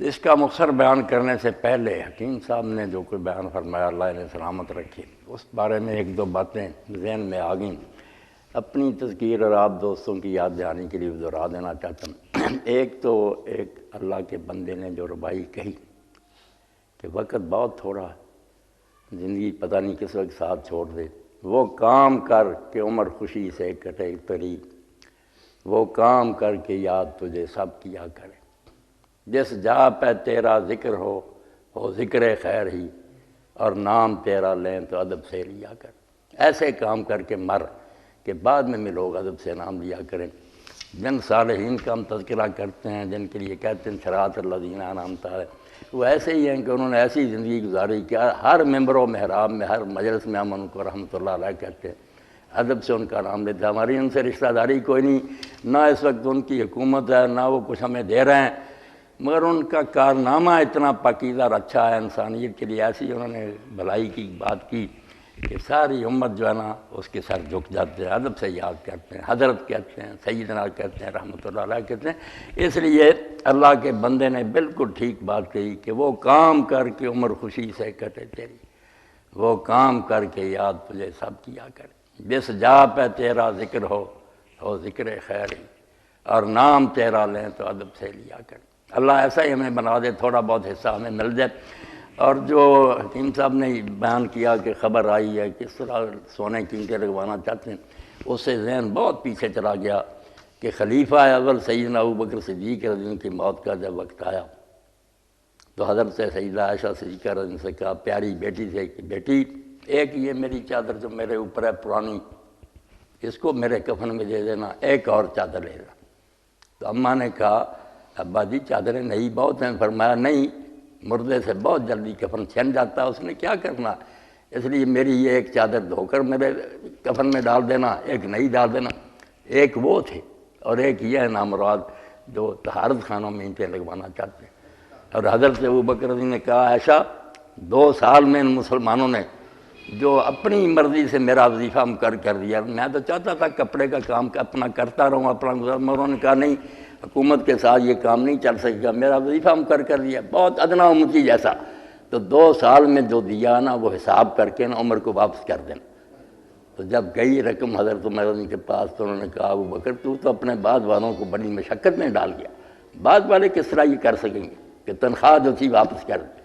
Speaker 1: اس کا مختصر بیان کرنے سے پہلے حکیم صاحب نے جو کوئی بیان فرمایا، اللہ انہیں سلامت رکھے، اس بارے میں ایک دو باتیں ذہن میں آ گئیں، اپنی تذکیر اور آپ دوستوں کی یاد دہانی کے لیے دہرا دینا چاہتا ہوں۔ ایک اللہ کے بندے نے جو ربائی کہی کہ وقت بہت تھوڑا ہے، زندگی پتہ نہیں کس وقت ساتھ چھوڑ دے، وہ کام کر کے عمر خوشی سے کٹے تری، وہ کام کر کے یاد تجھے سب کیا کرے، جس جا پہ تیرا ذکر ہو ذکر خیر ہی، اور نام تیرا لیں تو ادب سے لیا کر۔ ایسے کام کر کے مر کہ بعد میں لوگ ادب سے نام لیا کریں۔ جن صالحین کا ہم تذکرہ کرتے ہیں، جن کے لیے کہتے ہیں صراط الذین انعمت علیہم، وہ ایسے ہی ہیں کہ انہوں نے ایسی زندگی گزاری کہ ہر ممبر و محراب میں، ہر مجلس میں ہم ان کو رحمۃ اللہ علیہ کہتے ہیں، ادب سے ان کا نام لیتے ہیں۔ ہماری ان سے رشتہ داری کوئی نہیں، نہ اس وقت ان کی حکومت ہے، نہ وہ کچھ ہمیں دے رہے ہیں، مگر ان کا کارنامہ اتنا پاکیزہ اور اچھا ہے انسانیت کے لیے، ایسی انہوں نے بھلائی کی بات کی کہ ساری امت جو ہے نا اس کے سر جھک جاتے ہیں، ادب سے یاد کرتے ہیں، حضرت کہتے ہیں، سیدنا کہتے ہیں، رحمۃ اللہ علیہ کہتے ہیں۔ اس لیے اللہ کے بندے نے بالکل ٹھیک بات کہی کہ وہ کام کر کے عمر خوشی سے کٹے تیری، وہ کام کر کے یاد تجھے سب کیا کرے، جس جا پہ تیرا ذکر ہو ذکر خیر ہی، اور نام تیرا لیں تو ادب سے لیا کرے۔ اللہ ایسا ہی ہمیں بنا دے، تھوڑا بہت حصہ ہمیں مل جائے۔ اور جو حکیم صاحب نے بیان کیا کہ خبر آئی ہے کس طرح سونے کی اینٹیں لگوانا چاہتے ہیں، اس سے ذہن بہت پیچھے چلا گیا کہ خلیفہ اول سیدنا ابوبکر صدیق رضی اللہ عنہ کی موت کا جب وقت آیا تو حضرت سیدہ عائشہ صدیقہ رضی اللہ عنہ سے کہا، پیاری بیٹی سے کہ بیٹی ایک یہ میری چادر جو میرے اوپر ہے پرانی، اس کو میرے کفن میں دے دینا، ایک اور چادر لے لینا۔ تو اماں نے کہا ابا جی چادریں نئی بہت ہیں۔ فرمایا نہیں، مردے سے بہت جلدی کفن چھن جاتا ہے، اس نے کیا کرنا، اس لیے میری یہ ایک چادر دھو کر میرے کفن میں ڈال دینا، ایک نئی ڈال دینا۔ ایک وہ تھے اور ایک یہ ہے نامراد جو طہارت خانوں میں اینٹیں لگوانا چاہتے ہیں۔ اور حضرت ابوبکر نے کہا عائشہ 2 سال میں ان مسلمانوں نے جو اپنی مرضی سے میرا وظیفہ مقرر کر دیا، میں تو چاہتا تھا کپڑے کا کام اپنا کرتا رہوں، اپنا گزار، مگر انہوں نے کہا نہیں، حکومت کے ساتھ یہ کام نہیں چل سکے گا، میرا وظیفہ مقرر کر دیا، بہت ادنا امتی جیسا۔ تو 2 سال میں جو دیا نا وہ حساب کر کے نا عمر کو واپس کر دینا۔ تو جب گئی رقم حضرت عمر کے پاس تو انہوں نے کہا ابوبکر تو اپنے بعد والوں کو بڑی مشقت میں ڈال گیا، بعد والے کس طرح یہ کر سکیں گے کہ تنخواہ جو تھی واپس کر دیں۔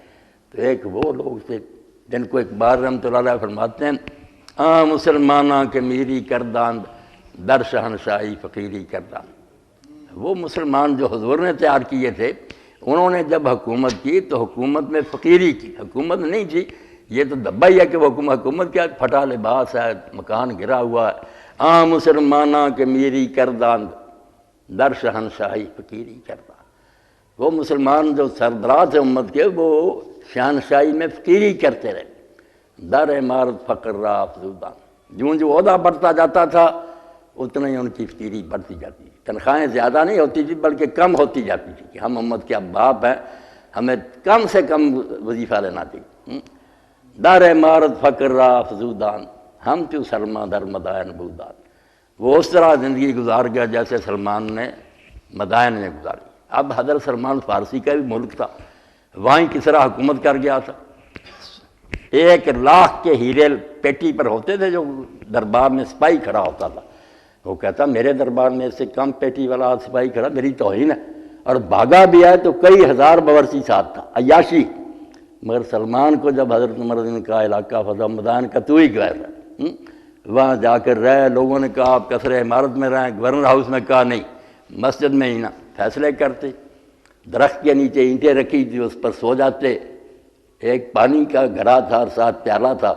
Speaker 1: تو ایک وہ لوگ تھے جن کو اقبال رحمۃ اللہ علیہ فرماتے ہیں، مسلمانہ کے میری کردان در شہنشاہی فقیری کردان۔ وہ مسلمان جو حضور نے تیار کیے تھے، انہوں نے جب حکومت کی تو حکومت میں فقیری کی، حکومت نہیں تھی، یہ تو دبا ہی ہے کہ وہ حکومت کیا، پھٹا لباس ہے، مکان گرا ہوا ہے۔ مسلمانہ کے میری کردان در شہنشاہی فقیری کردان۔ وہ مسلمان جو سربراہ تھے امت کے، وہ شہنشاہی میں فقیری کرتے رہے، در عمارت فقر را افزودان۔ جو عہدہ بڑھتا جاتا تھا اتنا ہی ان کی فقیری بڑھتی جاتی تھی، تنخواہیں زیادہ نہیں ہوتی تھی بلکہ کم ہوتی جاتی تھی کہ ہم امت کے اب باپ ہیں، ہمیں کم سے کم وظیفہ لینا چاہیے۔ در عمارت فقر را افزودان، ہم تو سلمہ در مدائن بودان۔ وہ اس طرح زندگی گزار گیا جیسے سلمان نے مدائن میں گزاری۔ اب حضرت سلمان فارسی کا بھی ملک تھا، وہیں کس طرح حکومت کر گیا تھا، 1,00,000 کے ہیرے پیٹی پر ہوتے تھے جو دربار میں سپاہی کھڑا ہوتا تھا، وہ کہتا میرے دربار میں اس سے کم پیٹی والا سپاہی کھڑا، میری توہین ہے، اور بھاگا بھی ہے تو کئی ہزار باورچی ساتھ تھا، عیاشی۔ مگر سلمان کو جب حضرت عمر نے کہا علاقہ فضا مدان کا تو ہی گورنر، وہاں جا کر رہے، لوگوں نے کہا آپ قصر عمارت میں رہیں، گورنر ہاؤس میں کہا نہیں، مسجد میں ہی نہ، فیصلے کرتے، درخت کے نیچے اینٹیں رکھی تھی اس پر سو جاتے، ایک پانی کا گھڑا تھا اور ساتھ پیالہ تھا،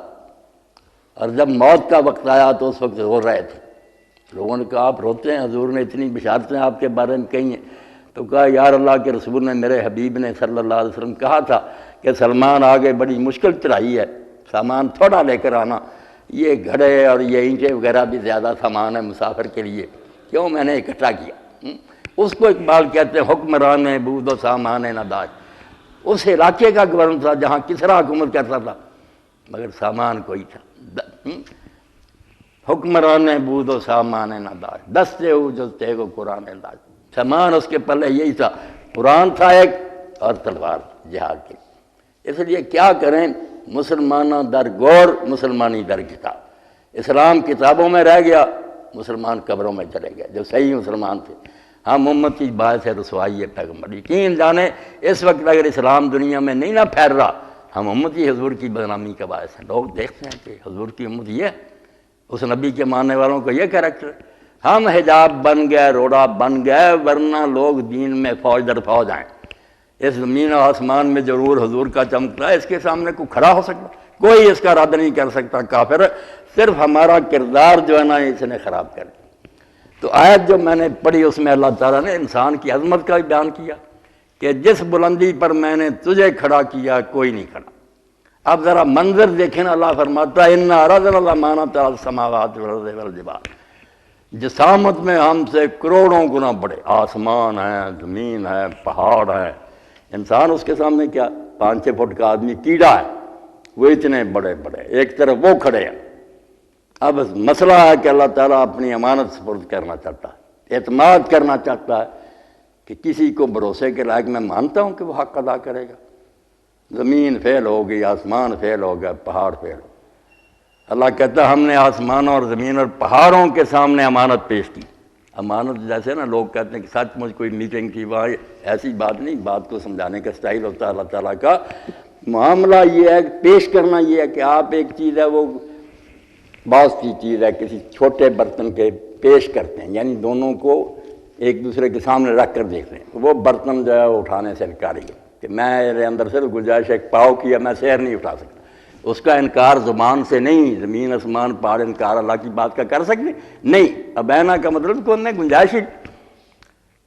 Speaker 1: اور جب موت کا وقت آیا تو اس وقت رو رہے تھے۔ لوگوں نے کہا آپ روتے ہیں، حضور نے اتنی بشارتیں آپ کے بارے میں کہی ہیں، تو کہا یار اللہ کے رسول نے، میرے حبیب نے صلی اللہ علیہ وسلم کہا تھا کہ سلمان آگے بڑی مشکل چڑھائی ہے، سامان تھوڑا لے کر آنا، یہ گھڑے اور یہ اینٹیں وغیرہ بھی زیادہ سامان ہے مسافر کے لیے، کیوں میں نے اکٹھا کیا۔ اس کو اقبال کہتے ہیں حکمران بود و سامان نداج، اس علاقے کا گورنر تھا جہاں کسرا حکومت کرتا تھا مگر سامان کوئی تھا۔ حکمران بود و سامان نداج، دستے ہو جو تے کو قرآن لاج، سامان اس کے پلے یہی تھا، قرآن تھا ایک اور تلوار جہاد کی۔ اس لیے کیا کریں، مسلمانوں در گور مسلمانی در کتاب، اسلام کتابوں میں رہ گیا، مسلمان قبروں میں چلے گئے جو صحیح مسلمان تھے۔ ہم امت کی باعث رسوائی ہے پیغمبر، یقین جانے اس وقت اگر اسلام دنیا میں نہیں نہ پھیل رہا، ہم امتی حضور کی بدنامی کا باعث ہیں۔ لوگ دیکھتے ہیں کہ حضور کی امت یہ ہے، اس نبی کے ماننے والوں کو یہ کریکٹر، ہم حجاب بن گئے، روڑا بن گئے، ورنہ لوگ دین میں فوج در فوج آئیں۔ اس زمین و آسمان میں ضرور حضور کا چمکتا ہے، اس کے سامنے کوئی کھڑا ہو سکتا، کوئی اس کا رد نہیں کر سکتا، کافر، صرف ہمارا کردار جو ہے نا اس نے خراب کر دیا۔ تو آیت جو میں نے پڑھی اس میں اللہ تعالیٰ نے انسان کی عظمت کا بھی بیان کیا کہ جس بلندی پر میں نے تجھے کھڑا کیا کوئی نہیں کھڑا۔ اب ذرا منظر دیکھیں، اللہ فرماتا ہے اِنَّا عَرَضْنَا الْأَمَانَةَ عَلَى السَّمَاوَاتِ وَالْأَرْضِ وَالْجِبَالِ، جسامت میں ہم سے کروڑوں گنا بڑے، آسمان ہے، زمین ہے، پہاڑ ہے، انسان اس کے سامنے کیا، 5-6 فٹ کا آدمی کیڑا ہے، وہ اتنے بڑے بڑے، ایک طرف وہ کھڑے ہیں۔ اب مسئلہ ہے کہ اللہ تعالیٰ اپنی امانت سپرد کرنا چاہتا ہے، اعتماد کرنا چاہتا ہے کہ کسی کو بھروسے کے لائق میں مانتا ہوں کہ وہ حق ادا کرے گا۔ زمین فیل ہو گئی، آسمان فیل ہو گیا، پہاڑ فیل ہو گیا، اللہ کہتا ہے ہم نے آسمانوں اور زمین اور پہاڑوں کے سامنے امانت پیش کی۔ امانت جیسے نا لوگ کہتے ہیں کہ سچ مجھ کوئی میٹنگ کی، وہاں ایسی بات نہیں، بات کو سمجھانے کا سٹائل ہوتا ہے اللہ تعالیٰ کا۔ معاملہ یہ ہے، پیش کرنا یہ ہے کہ آپ ایک چیز ہے، وہ بہت سی چیز ہے، کسی چھوٹے برتن کے پیش کرتے ہیں، یعنی دونوں کو ایک دوسرے کے سامنے رکھ کر دیکھتے ہیں، وہ برتن جو ہے وہ اٹھانے سے انکاری ہے کہ میرے اندر سے گنجائش ایک پاؤ کیا، میں سیر نہیں اٹھا سکتا، اس کا انکار زبان سے نہیں، زمین آسمان پہاڑ انکار اللہ کی بات کا کر سکتے نہیں۔ ابینا کا مطلب کون ہے، گنجائش،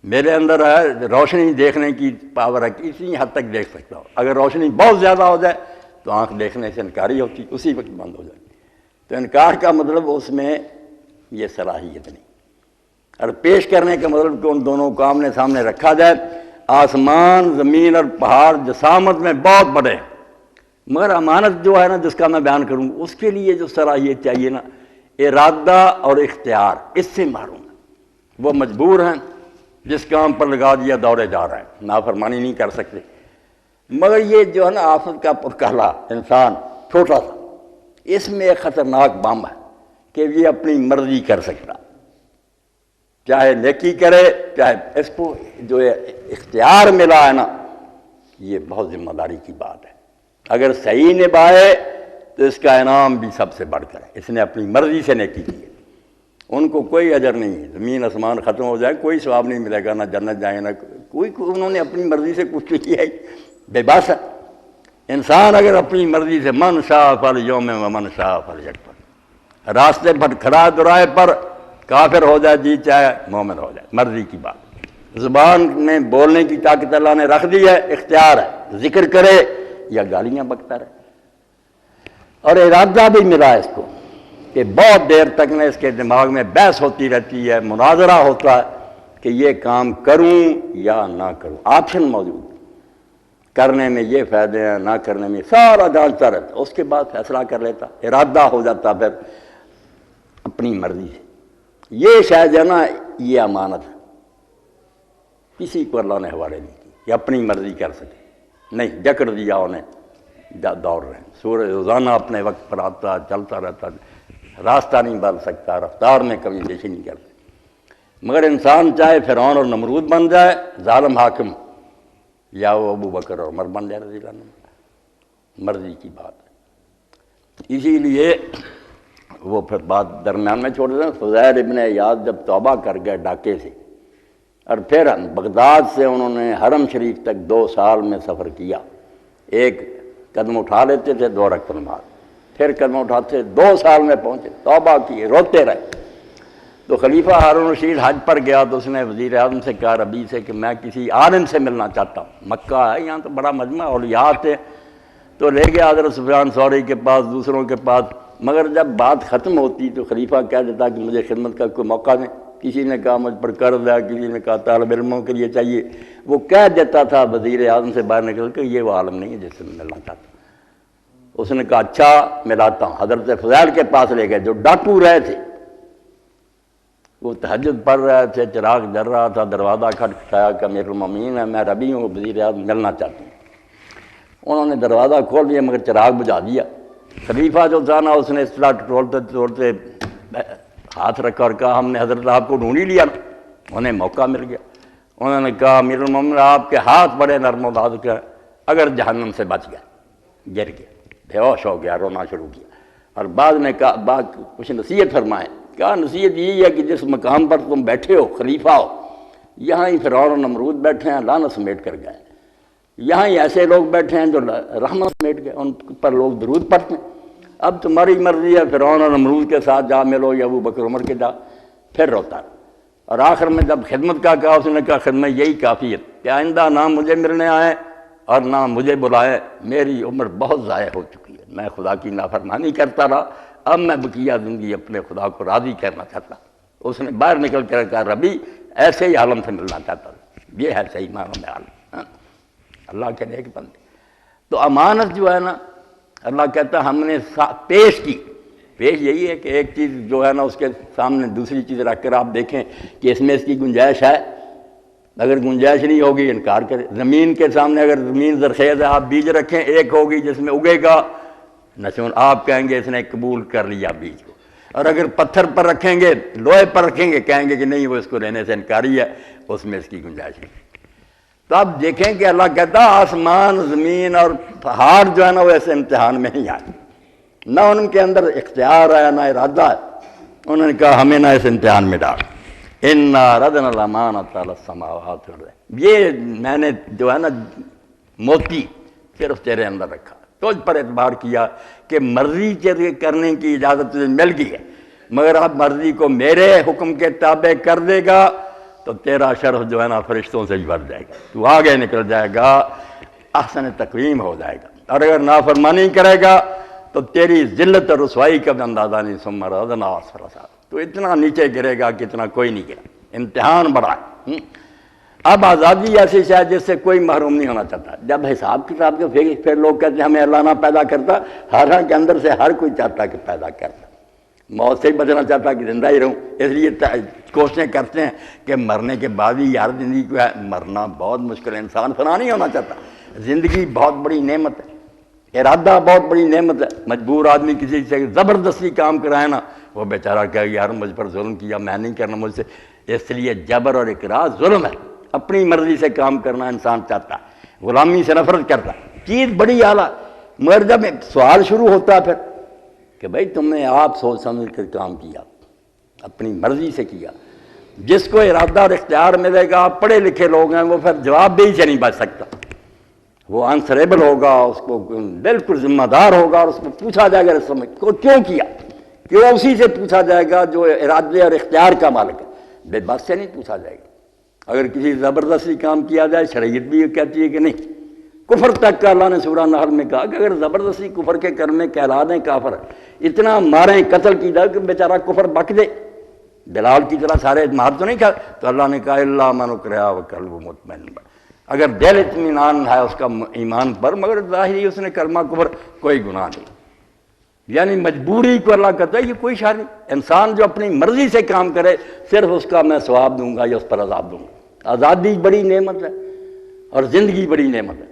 Speaker 1: میرے اندر ہے روشنی دیکھنے کی پاور ہے، کسی حد تک دیکھ سکتا ہوں، اگر روشنی بہت زیادہ ہو جائے تو آنکھ دیکھنے سے انکاری ہوتی، اسی وقت بند ہو جائے، تو انکار کا مطلب اس میں یہ صلاحیت نہیں، اور پیش کرنے کا مطلب کہ ان دونوں کو آمنے سامنے رکھا جائے۔ آسمان زمین اور پہاڑ جسامت میں بہت بڑے ہیں، مگر امانت جو ہے نا جس کا میں بیان کروں، اس کے لیے جو صلاحیت چاہیے نا، ارادہ اور اختیار، اس سے معروم ہے۔ وہ مجبور ہیں، جس کام پر لگا دیا دوڑے جا رہے ہیں، نافرمانی نہیں کر سکتے، مگر یہ جو ہے نا آفت کا پرکالا انسان چھوٹا سا، اس میں ایک خطرناک بم ہے کہ یہ اپنی مرضی کر سکتا، چاہے نیکی کرے، چاہے اس کو جو اختیار ملا ہے نا، یہ بہت ذمہ داری کی بات ہے، اگر صحیح نبھائے تو اس کا انعام بھی سب سے بڑھ کر ہے، اس نے اپنی مرضی سے نیکی کی ہے، ان کو کوئی اجر نہیں ہے، زمین آسمان ختم ہو جائے کوئی ثواب نہیں ملے گا، نہ جنت جائیں نہ کوئی، انہوں نے اپنی مرضی سے کچھ کیا ہے، بے بس ہے۔ انسان اگر اپنی مرضی سے من شاء فلیؤمن ومن شاء فلیکفر، راستے پر کھڑا درائے پر، کافر ہو جائے جی چاہے مومن ہو جائے، مرضی کی بات۔ زبان میں بولنے کی طاقت اللہ نے رکھ دی ہے، اختیار ہے، ذکر کرے یا گالیاں بکتا رہے، اور ارادہ بھی ملا ہے اس کو کہ بہت دیر تک میں اس کے دماغ میں بحث ہوتی رہتی ہے، مناظرہ ہوتا ہے کہ یہ کام کروں یا نہ کروں، آپشن موجود، کرنے میں یہ فائدے ہیں، نہ کرنے میں، سارا جانتا رہتا، اس کے بعد فیصلہ کر لیتا، ارادہ ہو جاتا پھر اپنی مرضی سے۔ یہ شاید ہے نا، یہ امانت ہے، کسی کو اللہ نے حوالے نہیں کی کہ اپنی مرضی کر سکے، نہیں، جکڑ دیا انہیں، دوڑ رہے ہیں، سورج روزانہ اپنے وقت پر آتا چلتا رہتا، راستہ نہیں بدل سکتا، رفتار میں کمی بیشی نہیں کرتا۔ مگر انسان چاہے فرعون اور نمرود بن جائے ظالم حاکم، یا وہ ابو بکر اور عمر بن جائے رضی اللہ عنہ، مرضی کی بات ہے۔ اسی لیے وہ پھر بات درمیان میں چھوڑ دیں، فضیل ابن عیاض جب توبہ کر گئے ڈاکے سے، اور پھر بغداد سے انہوں نے حرم شریف تک 2 سال میں سفر کیا، ایک قدم اٹھا لیتے تھے 2 رکعت نماز، پھر قدم اٹھاتے 2 سال میں پہنچے، توبہ کیے، روتے رہے۔ تو خلیفہ ہارون رشید حج پر گیا تو اس نے وزیر اعظم سے کہا ربیع سے کہ میں کسی عالم سے ملنا چاہتا ہوں، مکہ ہے یہاں تو بڑا مجمع اولیاء تھے، تو لے گیا حضرت سفیان ثوری کے پاس، دوسروں کے پاس، مگر جب بات ختم ہوتی تو خلیفہ کہہ دیتا کہ مجھے خدمت کا کوئی موقع دیں، کسی نے کہا مجھ پر قرض ہے، کسی نے کہا طالب علموں کے لیے چاہیے، وہ کہہ دیتا تھا وزیر اعظم سے باہر نکل کے یہ وہ عالم نہیں ہے جس سے میں ملنا چاہتا ہوں۔ اس نے کہا اچھا ملاتا ہوں، حضرت فضیل کے پاس لے گئے جو ڈاکو رہے تھے، وہ تہجد پڑھ رہے تھے، چراغ جل رہا تھا، دروازہ کھٹکھٹایا کہ امیر المومنین ہے، میں ربیع ہوں، وزیر اعظم ملنا چاہتا ہوں۔ انہوں نے دروازہ کھول دیا مگر چراغ بجھا دیا۔ خلیفہ جو تھا نا اس نے اس طرح ٹولتے ٹولتے ہاتھ رکھا اور کہا ہم نے حضرت آپ کو ڈھونڈ ہی لیا نا، انہیں موقع مل گیا۔ انہوں نے کہا امیر المومنین آپ کے ہاتھ بڑے نرم و نازک ہیں، اگر جہنم سے بچ گیا، گر گیا، بے ہوش ہو گیا، رونا شروع کیا، اور بعد نے کہا کچھ نصیحت فرمائے، کہا نصیحت یہی ہے کہ جس مقام پر تم بیٹھے ہو خلیفہ ہو، یہاں ہی فرعون اور نمرود بیٹھے ہیں، لعنت سمیٹ کر گئے، یہاں ہی ایسے لوگ بیٹھے ہیں جو رحمت سمیٹ گئے، ان پر لوگ درود پڑھتے ہیں۔ اب تمہاری مرضی ہے فرعون اور نمرود کے ساتھ جا ملو یا ابو بکر عمر کے جا، پھر روتا رہا۔ اور آخر میں جب خدمت کا کہا اس نے کہا خدمت یہی کافی ہے کہ آئندہ نہ مجھے ملنے آئے اور نہ مجھے بلائے، میری عمر بہت ضائع ہو چکی ہے، میں خدا کی نافرمانی کرتا رہا، اب میں بقیہ زندگی اپنے خدا کو راضی کرنا چاہتا۔ اس نے باہر نکل کر کہا ربیع ایسے ہی عالم سے ملنا چاہتا تھا، یہ ہے صحیح معنی میں عالم، اللہ کے نیک بندے۔ تو امانت جو ہے نا، اللہ کہتا ہم نے پیش کی، پیش یہی ہے کہ ایک چیز جو ہے نا اس کے سامنے دوسری چیز رکھ کر آپ دیکھیں کہ اس میں اس کی گنجائش ہے، اگر گنجائش نہیں ہوگی انکار کرے۔ زمین کے سامنے اگر زمین زرخیز ہے آپ بیج رکھیں، ایک ہوگی جس میں اگے گا نشون، آپ کہیں گے اس نے قبول کر لیا بیج کو، اور اگر پتھر پر رکھیں گے، لوہے پر رکھیں گے، کہیں گے کہ نہیں وہ اس کو لینے سے انکاری ہے، اس میں اس کی گنجائش نہیں۔ تو آپ دیکھیں کہ اللہ کہتا آسمان زمین اور پہاڑ جو ہے نا وہ ایسے امتحان میں نہیں آئے، نہ ان کے اندر اختیار ہے نہ ارادہ ہے، انہوں نے کہا ہمیں نہ اس امتحان میں ڈال۔ اِنَّا رَدْنَا الْأَمَانَةَ عَلَى السَّمَاوَاتِ وَالْأَرْضِ، یہ میں نے جو ہے نا موتی صرف تیرے اندر رکھا، تجھ پر اعتبار کیا کہ مرضی تیرے کرنے کی اجازت تجھے مل گئی ہے، مگر اب مرضی کو میرے حکم کے تابع کر دے گا تو تیرا شرف جو ہے نا فرشتوں سے ہی بڑھ جائے گا، تو آگے نکل جائے گا، احسن تقویم ہو جائے گا، اور اگر نافرمانی کرے گا تو تیری ذلت اور رسوائی کا بھی اندازہ نہیں، ثم رددنا اسفل سافلین، تو اتنا نیچے گرے گا کہ اتنا کوئی نہیں گرا، امتحان بڑا ہے۔ اب آزادی ایسی شاید جس سے کوئی محروم نہیں ہونا چاہتا، جب حساب کتاب کے پھر لوگ کہتے ہیں ہمیں اللہ نہ پیدا کرتا، حالانکہ اندر سے ہر کوئی چاہتا کہ پیدا کرتا، موت سے ہی بچنا چاہتا کہ زندہ ہی رہوں، اس لیے کوششیں کرتے ہیں کہ مرنے کے بعد ہی یار زندگی کو ہے، مرنا بہت مشکل ہے، انسان فنا نہیں ہونا چاہتا، زندگی بہت بڑی نعمت ہے، ارادہ بہت بڑی نعمت ہے، مجبور آدمی کسی سے زبردستی کام کرائے نا، وہ بیچارہ کہے یار مجھ پر ظلم کیا، میں نہیں کرنا مجھ سے، اس لیے جبر اور اکراہ ظلم ہے، اپنی مرضی سے کام کرنا انسان چاہتا ہے، غلامی سے نفرت کرتا ہے، چیز بڑی اعلیٰ، مگر جب سوال شروع ہوتا ہے پھر کہ بھائی تم نے آپ سوچ سمجھ کر کام کیا، اپنی مرضی سے کیا، جس کو ارادہ اور اختیار ملے گا، آپ پڑھے لکھے لوگ ہیں، وہ پھر جواب دہی سے نہیں بچ سکتا، وہ آنسریبل ہوگا، اس کو بالکل ذمہ دار ہوگا، اور اس کو پوچھا جائے گا اس سمجھ کو کیوں کیا، کیوں اسی سے پوچھا جائے گا جو ارادے اور اختیار کا مالک ہے، بے بس سے نہیں پوچھا جائے گا۔ اگر کسی زبردستی کام کیا جائے، شریعت بھی یہ کہتی ہے کہ نہیں، کفر تک کا اللہ نے سورہ نحل میں کہا کہ اگر زبردستی کفر کے کرنے کہلا دیں کافر، اتنا ماریں قتل کی جائے کہ بیچارہ کفر بک دے، بلال کی طرح سارے مار تو نہیں کھا، تو اللہ نے کہا الا من اکرہ وقلبہ مطمئن، اگر دل اطمینان ہے اس کا ایمان پر، مگر ظاہری اس نے کلمہ کفر، کوئی گناہ نہیں، یعنی مجبوری کو اللہ کہتا ہے یہ کوئی شان نہیں، انسان جو اپنی مرضی سے کام کرے صرف اس کا میں ثواب دوں گا یا اس پر عذاب دوں گا۔ آزادی بڑی نعمت ہے اور زندگی بڑی نعمت ہے،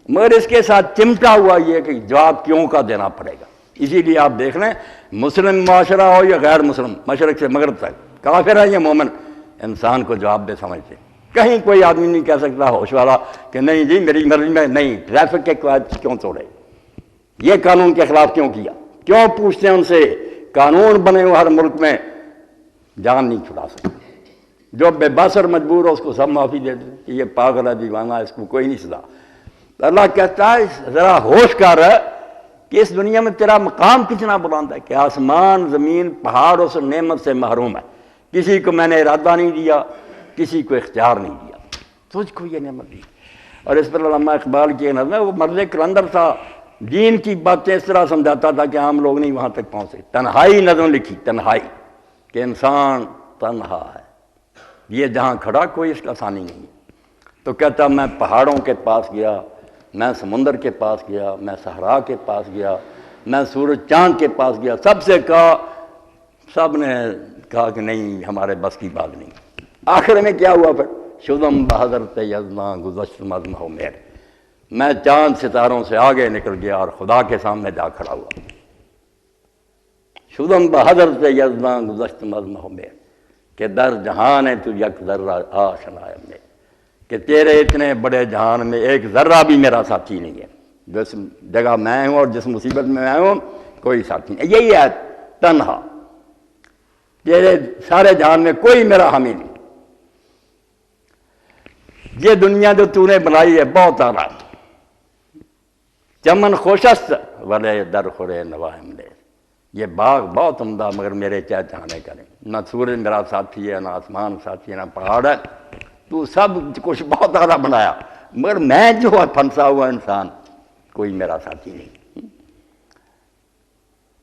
Speaker 1: مگر اس کے ساتھ چمٹا ہوا یہ کہ جواب کیوں کا دینا پڑے گا۔ اسی لیے آپ دیکھ لیں مسلم معاشرہ ہو یا غیر مسلم، مشرق سے مغرب تک، کافر ہے یا مومن، انسان کو جواب دے سمجھتے۔ کہیں کوئی آدمی نہیں کہہ سکتا ہوش والا کہ نہیں جی میری مرضی میں نہیں، ٹریفک کے قواعد کیوں توڑے، یہ قانون کے خلاف کیوں کیا، کیوں پوچھتے ہیں ان سے؟ قانون بنے ہوئے ہر ملک میں جان نہیں چھڑا سکتے، جو بے بس اور مجبور ہو اس کو سب معافی دے دیں کہ یہ پاگل ہے، دیوانہ ہے، اس کو کوئی نہیں سزا۔ اللہ کہتا ہے ذرا ہوش کر کہ اس دنیا میں تیرا مقام کتنا بلند ہے، کہ آسمان زمین پہاڑ اس نعمت سے محروم ہے، کسی کو میں نے ارادہ نہیں دیا، کسی کو اختیار نہیں دیا، تجھ کو یہ نعمت دی۔ اور اس پر علامہ اقبال کی نظم ہے، وہ مرد کلندر تھا، دین کی باتیں اس طرح سمجھاتا تھا کہ عام لوگ نہیں وہاں تک پہنچ سکتے۔ تنہائی نظم لکھی، تنہائی، کہ انسان تنہا ہے، یہ جہاں کھڑا کوئی اس کا ثانی نہیں ہے۔ تو کہتا میں پہاڑوں کے پاس گیا، میں سمندر کے پاس گیا، میں صحرا کے پاس گیا، میں سورج چاند کے پاس گیا، سب سے کہا، سب نے کہا کہ نہیں ہمارے بس کی بات نہیں۔ آخر میں کیا ہوا پھر؟ شدم بحضرت یزداں گزشت مزم ہو میر، میں چاند ستاروں سے آگے نکل گیا اور خدا کے سامنے جا کھڑا ہوا۔ شدم بحضرت یزداں گزشت مزم ہو میر، کہ در جہان ہے تو یک ذرہ آشنا ہے میں، کہ تیرے اتنے بڑے جہان میں ایک ذرہ بھی میرا ساتھی نہیں ہے، جس جگہ میں ہوں اور جس مصیبت میں میں ہوں کوئی ساتھی نہیں۔ یہی ہے تنہا، تیرے سارے جہان میں کوئی میرا حامی نہیں۔ یہ دنیا جو تو نے بنائی ہے بہت اعلیٰ، چمن خوشست والے در خورے نواہم لے، یہ باغ بہت عمدہ مگر میرے چاہنے کا نہیں، نہ سورج میرا ساتھی ہے، نہ آسمان ساتھی ہے، نہ پہاڑ ہے، تو سب کچھ بہت اعلیٰ بنایا، مگر میں جو پھنسا ہوا انسان کوئی میرا ساتھی نہیں،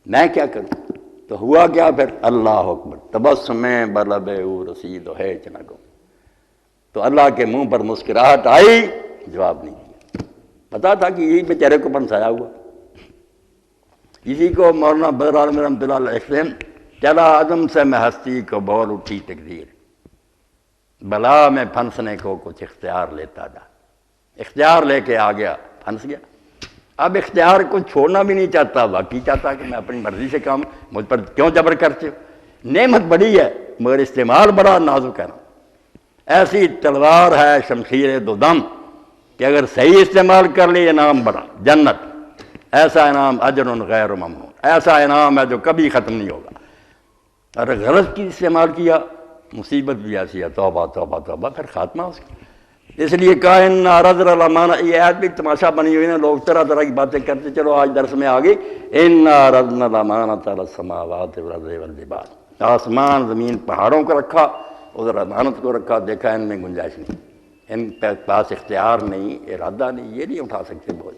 Speaker 1: میں کیا کروں؟ تو ہوا کیا پھر؟ اللہ اکبر، تبسم بلب او رسید ہے چنگو، تو اللہ کے منہ پر مسکراہٹ آئی، جواب نہیں دیا۔ پتا تھا کہ یہی بیچارے کو پھنسایا ہوا۔ اسی کو مولانا بدر عالم رحمۃ اللہ علیہ لکھتے ہیں، چلا عدم سے میں ہستی کو بول اٹھی تقدیر، بلا میں پھنسنے کو کچھ اختیار لیتا جا، اختیار لے کے آ گیا، پھنس گیا۔ اب اختیار کو چھوڑنا بھی نہیں چاہتا، واقعی چاہتا کہ میں اپنی مرضی سے کام، مجھ پر کیوں جبر کرتے ہو؟ نعمت بڑی ہے مگر استعمال بڑا نازک ہے نا۔ ایسی تلوار ہے شمشیر دو دم کہ اگر صحیح استعمال کر لی انعام بڑا، جنت، ایسا انعام اجر غیر ممنون، ایسا انعام ہے جو کبھی ختم نہیں ہوگا۔ اور غلط کی استعمال کیا مصیبت بھی ایسی ہے، توبہ توبہ توبہ، پھر خاتمہ اس کا۔ اس لیے کہا ان عرضنا الامانہ، یہ آیت بھی تماشا بنی ہوئی نا، لوگ طرح طرح کی باتیں کرتے، چلو آج درس میں آ گئی، ان عرضنا الامانۃ علی السماوات والارض والجبال، آسمان زمین پہاڑوں کو رکھا، ادھر امانت کو رکھا، دیکھا ان میں گنجائش نہیں، ان کے پاس اختیار نہیں، ارادہ نہیں، یہ نہیں اٹھا سکتے بوجھ۔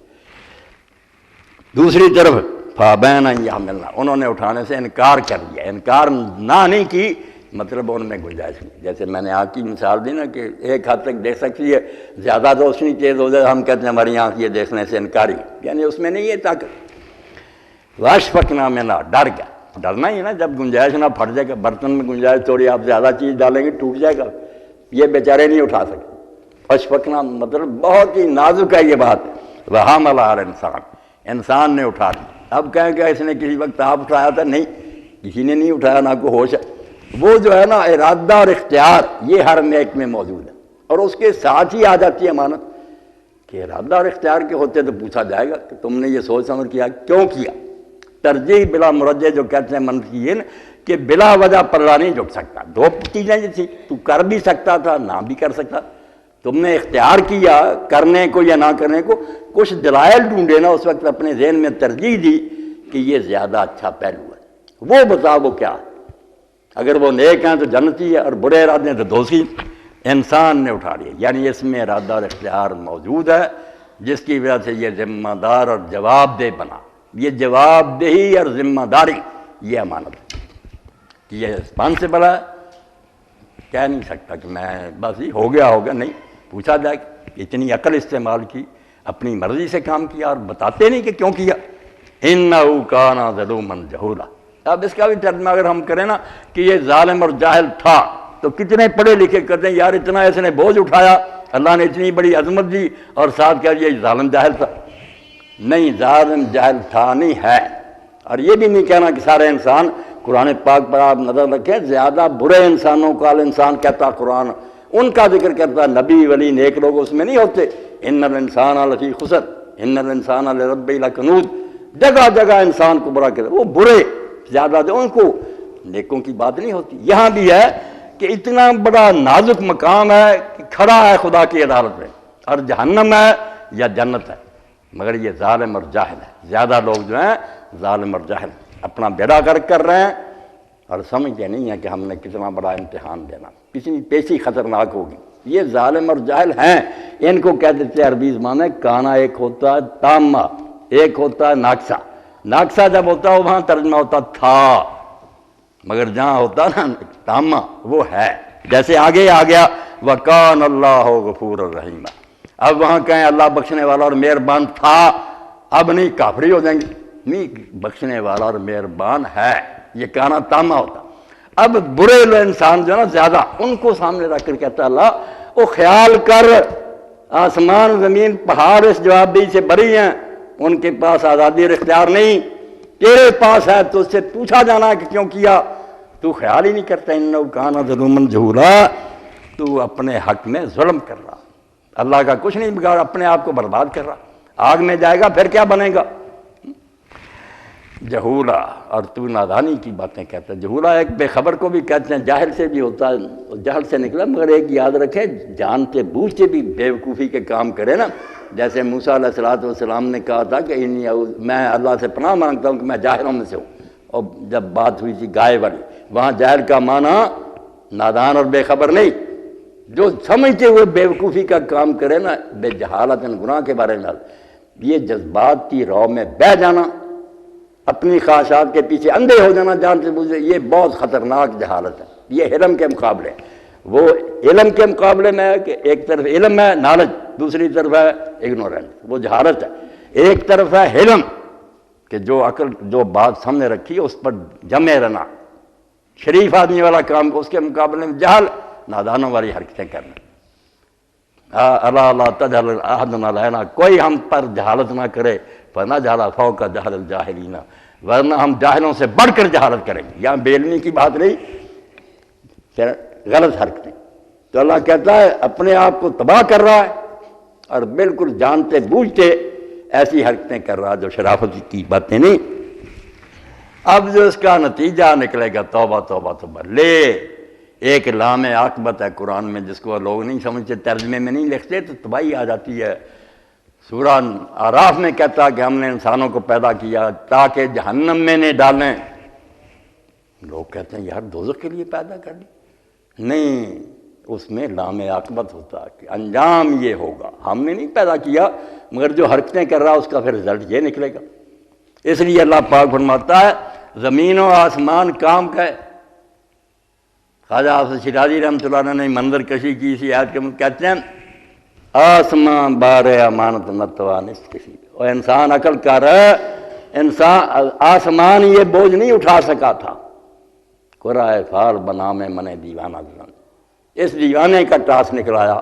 Speaker 1: دوسری طرف فابین ان یحملنہ، انہوں نے اٹھانے سے انکار کر دیا، انکار نہ نہیں کی، مطلب ان میں گنجائش نہیں۔ جیسے میں نے آنکھ کی مثال دی نا کہ ایک حد تک دیکھ سکتی ہے، زیادہ روشنی تیز ہو جائے ہم کہتے ہیں ہماری آنکھ یہ دیکھنے سے انکاری، یعنی اس میں نہیں ہے طاقت۔ واشفقنا منہا، ڈر گیا، ڈرنا ہی نا، جب گنجائش نہ پھٹ جائے گا، برتن میں گنجائش تھوڑی آپ زیادہ چیز ڈالیں گے ٹوٹ جائے گا، یہ بیچارے نہیں اٹھا سکتے۔ واشفقنا مطلب بہت ہی نازک ہے یہ بات، وحملھا الانسان، انسان نے اٹھا لی۔ اب کہیں کہ اس نے کسی وقت آپ اٹھایا تھا؟ نہیں، کسی نے نہیں اٹھایا، نہ کوئی ہوش ہے۔ وہ جو ہے نا ارادہ اور اختیار، یہ ہر نیک میں موجود ہے، اور اس کے ساتھ ہی آ جاتی ہے امانت، کہ ارادہ اور اختیار کے ہوتے تو پوچھا جائے گا کہ تم نے یہ سوچ سمجھ کیا، کیوں کیا؟ ترجیح بلا مرجع جو کہتے ہیں منفی یہ نا کہ بلا وجہ پلہ نہیں جھک سکتا، دو چیزیں جو تھی، تو کر بھی سکتا تھا، نہ بھی کر سکتا، تم نے اختیار کیا کرنے کو یا نہ کرنے کو، کچھ دلائل ڈھونڈے نا اس وقت، اپنے ذہن میں ترجیح دی کہ یہ زیادہ اچھا پہلو ہے، وہ بتاؤ وہ کیا ہے۔ اگر وہ نیک ہیں تو جنتی ہے، اور برے ارادے ہیں تو دوزخی۔ انسان نے اٹھا لیا، یعنی اس میں ارادہ اور اختیار موجود ہے، جس کی وجہ سے یہ ذمہ دار اور جواب دہ بنا۔ یہ جواب دہی اور ذمہ داری یہ امانت ہے، کہ یہ رسپانسبل ہے، کہہ نہیں سکتا کہ میں بس ہی ہو گیا ہوگا، نہیں، پوچھا جائے کہ اتنی عقل استعمال کی، اپنی مرضی سے کام کیا اور بتاتے نہیں کہ کیوں کیا۔ انہ کان ظلوما جہولا، اب اس کا بھی ترجمہ اگر ہم کریں نا کہ یہ ظالم اور جاہل تھا، تو کتنے پڑھے لکھے کرتے ہیں یار اتنا اس نے بوجھ اٹھایا اللہ نے اتنی بڑی عظمت دی اور ساتھ کہہ دیا یہ ظالم جاہل تھا. نہیں، ظالم جاہل تھا نہیں ہے. اور یہ بھی نہیں کہنا کہ سارے انسان، قرآن پاک پر آپ نظر رکھیں زیادہ برے انسانوں کا انسان کہتا قرآن، ان کا ذکر کرتا نبی ولی نیک لوگ اس میں نہیں ہوتے. ان الانسان لفی خسر ان الانسان لربہ لکنود، جگہ جگہ انسان کو برا کہتا، وہ برے زیادہ دے، ان کو نیکوں کی بات نہیں ہوتی. یہاں بھی ہے کہ اتنا بڑا نازک مقام ہے کہ کھڑا ہے خدا کی عدالت میں، اور جہنم ہے یا جنت ہے، مگر یہ ظالم اور جاہل ہے. زیادہ لوگ جو ہیں ظالم اور جاہل اپنا بیڑا غرق کر رہے ہیں اور سمجھتے نہیں ہیں کہ ہم نے کتنا بڑا امتحان دینا، کسی پیشی خطرناک ہوگی. یہ ظالم اور جاہل ہیں. ان کو کہہ دیتے ہیں عربی زبان میں کانا، ایک ہوتا ہے تامہ، ایک ہوتا ہے ناقصہ. ناقصہ جب ہوتا ہے وہاں ترجمہ ہوتا تھا، مگر جہاں ہوتا نا تامہ وہ ہے. جیسے آگے آ گیا وَكَانَ اللَّهُ غَفُورًا رَحِيمًا، اب وہاں کہیں اللہ بخشنے والا اور مہربان تھا، اب نہیں کافری ہو جائیں گے. نہیں، بخشنے والا اور مہربان ہے، یہ کانا تامہ ہوتا. اب برے انسان جو ہے نا زیادہ، ان کو سامنے رکھ کر کہتا اللہ وہ خیال کر آسمان زمین پہاڑ اس جواب دہی سے بری ہیں، ان کے پاس آزادی اور اختیار نہیں، تیرے پاس ہے. تو اس سے پوچھا جانا کہ کیوں کیا، تو خیال ہی نہیں کرتا. انہ کان ظلوما جہولا، تو اپنے حق میں ظلم کر رہا، اللہ کا کچھ نہیں بگاڑ، اپنے آپ کو برباد کر رہا. آگ میں جائے گا پھر کیا بنے گا؟ جہولا، اور تو نادانی کی باتیں کہتا ہے. جہولا ایک بے خبر کو بھی کہتے ہیں، جاہل سے بھی ہوتا ہے، جہل سے نکلا. مگر ایک یاد رکھے، جانتے بوجھتے بھی بے وقوفی کے کام کرے نا. جیسے موسیٰ علیہ السلام نے کہا تھا کہ میں اللہ سے پناہ مانگتا ہوں کہ میں جاہلوں میں سے ہوں. اور جب بات ہوئی تھی گائے والی، وہاں جاہل کا معنی نادان اور بے خبر نہیں، جو سمجھتے ہوئے بے وقوفی کا کام کرے نا، بے جہالت گناہ کے بارے میں. یہ جذبات کی رو میں بہہ جانا، اپنی خواہشات کے پیچھے اندھے ہو جانا جانتے بوجھے، یہ بہت خطرناک جہالت ہے. یہ علم کے مقابلے، وہ علم کے مقابلے میں ہے کہ ایک طرف علم ہے نالج، دوسری طرف ہے اگنورنس، وہ جہالت ہے. ایک طرف ہے علم کہ جو عقل جو بات سامنے رکھی ہے اس پر جمے رہنا، شریف آدمی والا کام کو، اس کے مقابلے میں جہل نادانوں والی حرکتیں کرنا. اللہ تجہل احد علینا، کوئی ہم پر جہالت نہ کرے، فنجعل فوق جہل الجاہلین، ورنہ ہم جاہلوں سے بڑھ کر جہالت کریں گے. یہاں بے علمی کی بات نہیں، پھر غلط حرکتیں. تو اللہ کہتا ہے اپنے آپ کو تباہ کر رہا ہے اور بالکل جانتے بوجھتے ایسی حرکتیں کر رہا جو شرافت کی باتیں نہیں. اب جو اس کا نتیجہ نکلے گا توبہ توبہ توبہ. لے ایک لام عاقبت ہے قرآن میں جس کو لوگ نہیں سمجھتے، ترجمے میں نہیں لکھتے، تو تباہی آ جاتی ہے. سورہ اعراف میں کہتا کہ ہم نے انسانوں کو پیدا کیا تاکہ جہنم میں نہ ڈالیں. لوگ کہتے ہیں یار دوزخ کے لیے پیدا کر دی. نہیں، اس میں لام عاقبت ہوتا ہے کہ انجام یہ ہوگا. ہم نے نہیں پیدا کیا، مگر جو حرکتیں کر رہا اس کا پھر رزلٹ یہ نکلے گا. اس لیے اللہ پاک فرماتا ہے زمین و آسمان کام کا ہے. خواجہ حافظ شیرازی رحمۃ اللہ علیہ نے منظر کشی کی اسی آیت کے کہتے ہیں آسمان بار امانت نتوانس کسی، اور انسان عقل کر رہا ہے، انسان آسمان یہ بوجھ نہیں اٹھا سکا تھا. قرائے فال بنا میں من دیوانہ دیوان، اس دیوانے کا ٹاس نکلایا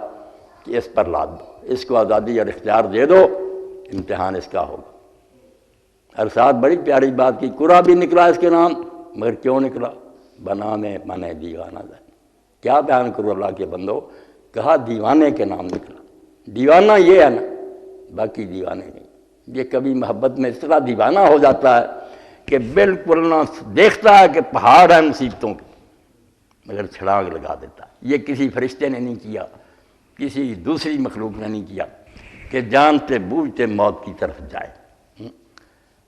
Speaker 1: کہ اس پر لاد دو، اس کو آزادی اور اختیار دے دو، امتحان اس کا ہوگا. اور ساتھ بڑی پیاری بات کی، قرآ بھی نکلا اس کے نام، مگر کیوں نکلا؟ بنا میں من دیوانہ دیوان. کیا بیان کرو اللہ کے بندو، کہا دیوانے کے نام نکلا. دیوانہ یہ ہے نا، باقی دیوانے نہیں. یہ کبھی محبت میں اس طرح دیوانہ ہو جاتا ہے کہ بالکل نہ دیکھتا ہے کہ پہاڑ ہے مصیبتوں کے، مگر چھڑانگ لگا دیتا ہے. یہ کسی فرشتے نے نہیں کیا، کسی دوسری مخلوق نے نہیں کیا کہ جانتے بوجھتے موت کی طرف جائے.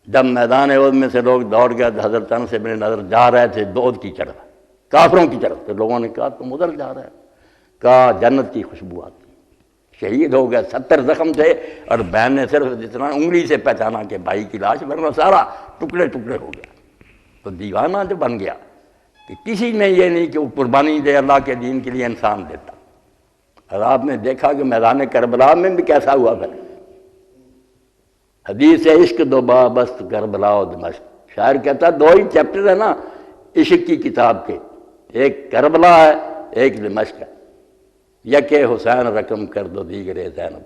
Speaker 1: جب میدان عہد میں سے لوگ دوڑ گئے تو حضرت انس بن نضر جا رہے تھے دودھ کی طرف، کافروں کی طرف. تو لوگوں نے کہا تم ادھر جا رہے ہیں، کہا جنت کی خوشبو آتی. شہید ہو گئے، 70 زخم تھے، اور بہن نے صرف جتنا انگلی سے پہچانا کہ بھائی کی لاش، ورنہ سارا ٹکڑے ٹکڑے ہو گیا. تو دیوانہ جو بن گیا کہ کسی نے یہ نہیں کہ وہ قربانی دے اللہ کے دین کے لیے انسان دیتا. اور آپ نے دیکھا کہ میدان کربلا میں بھی کیسا ہوا پھر. حدیث عشق دو بابست کربلا و دمشق. شاعر کہتا 2 ہی چیپٹر ہے نا عشق کی کتاب کے، ایک کربلا ہے ایک دمشق ہے. یک حسین رقم کر دو دیگر زینب،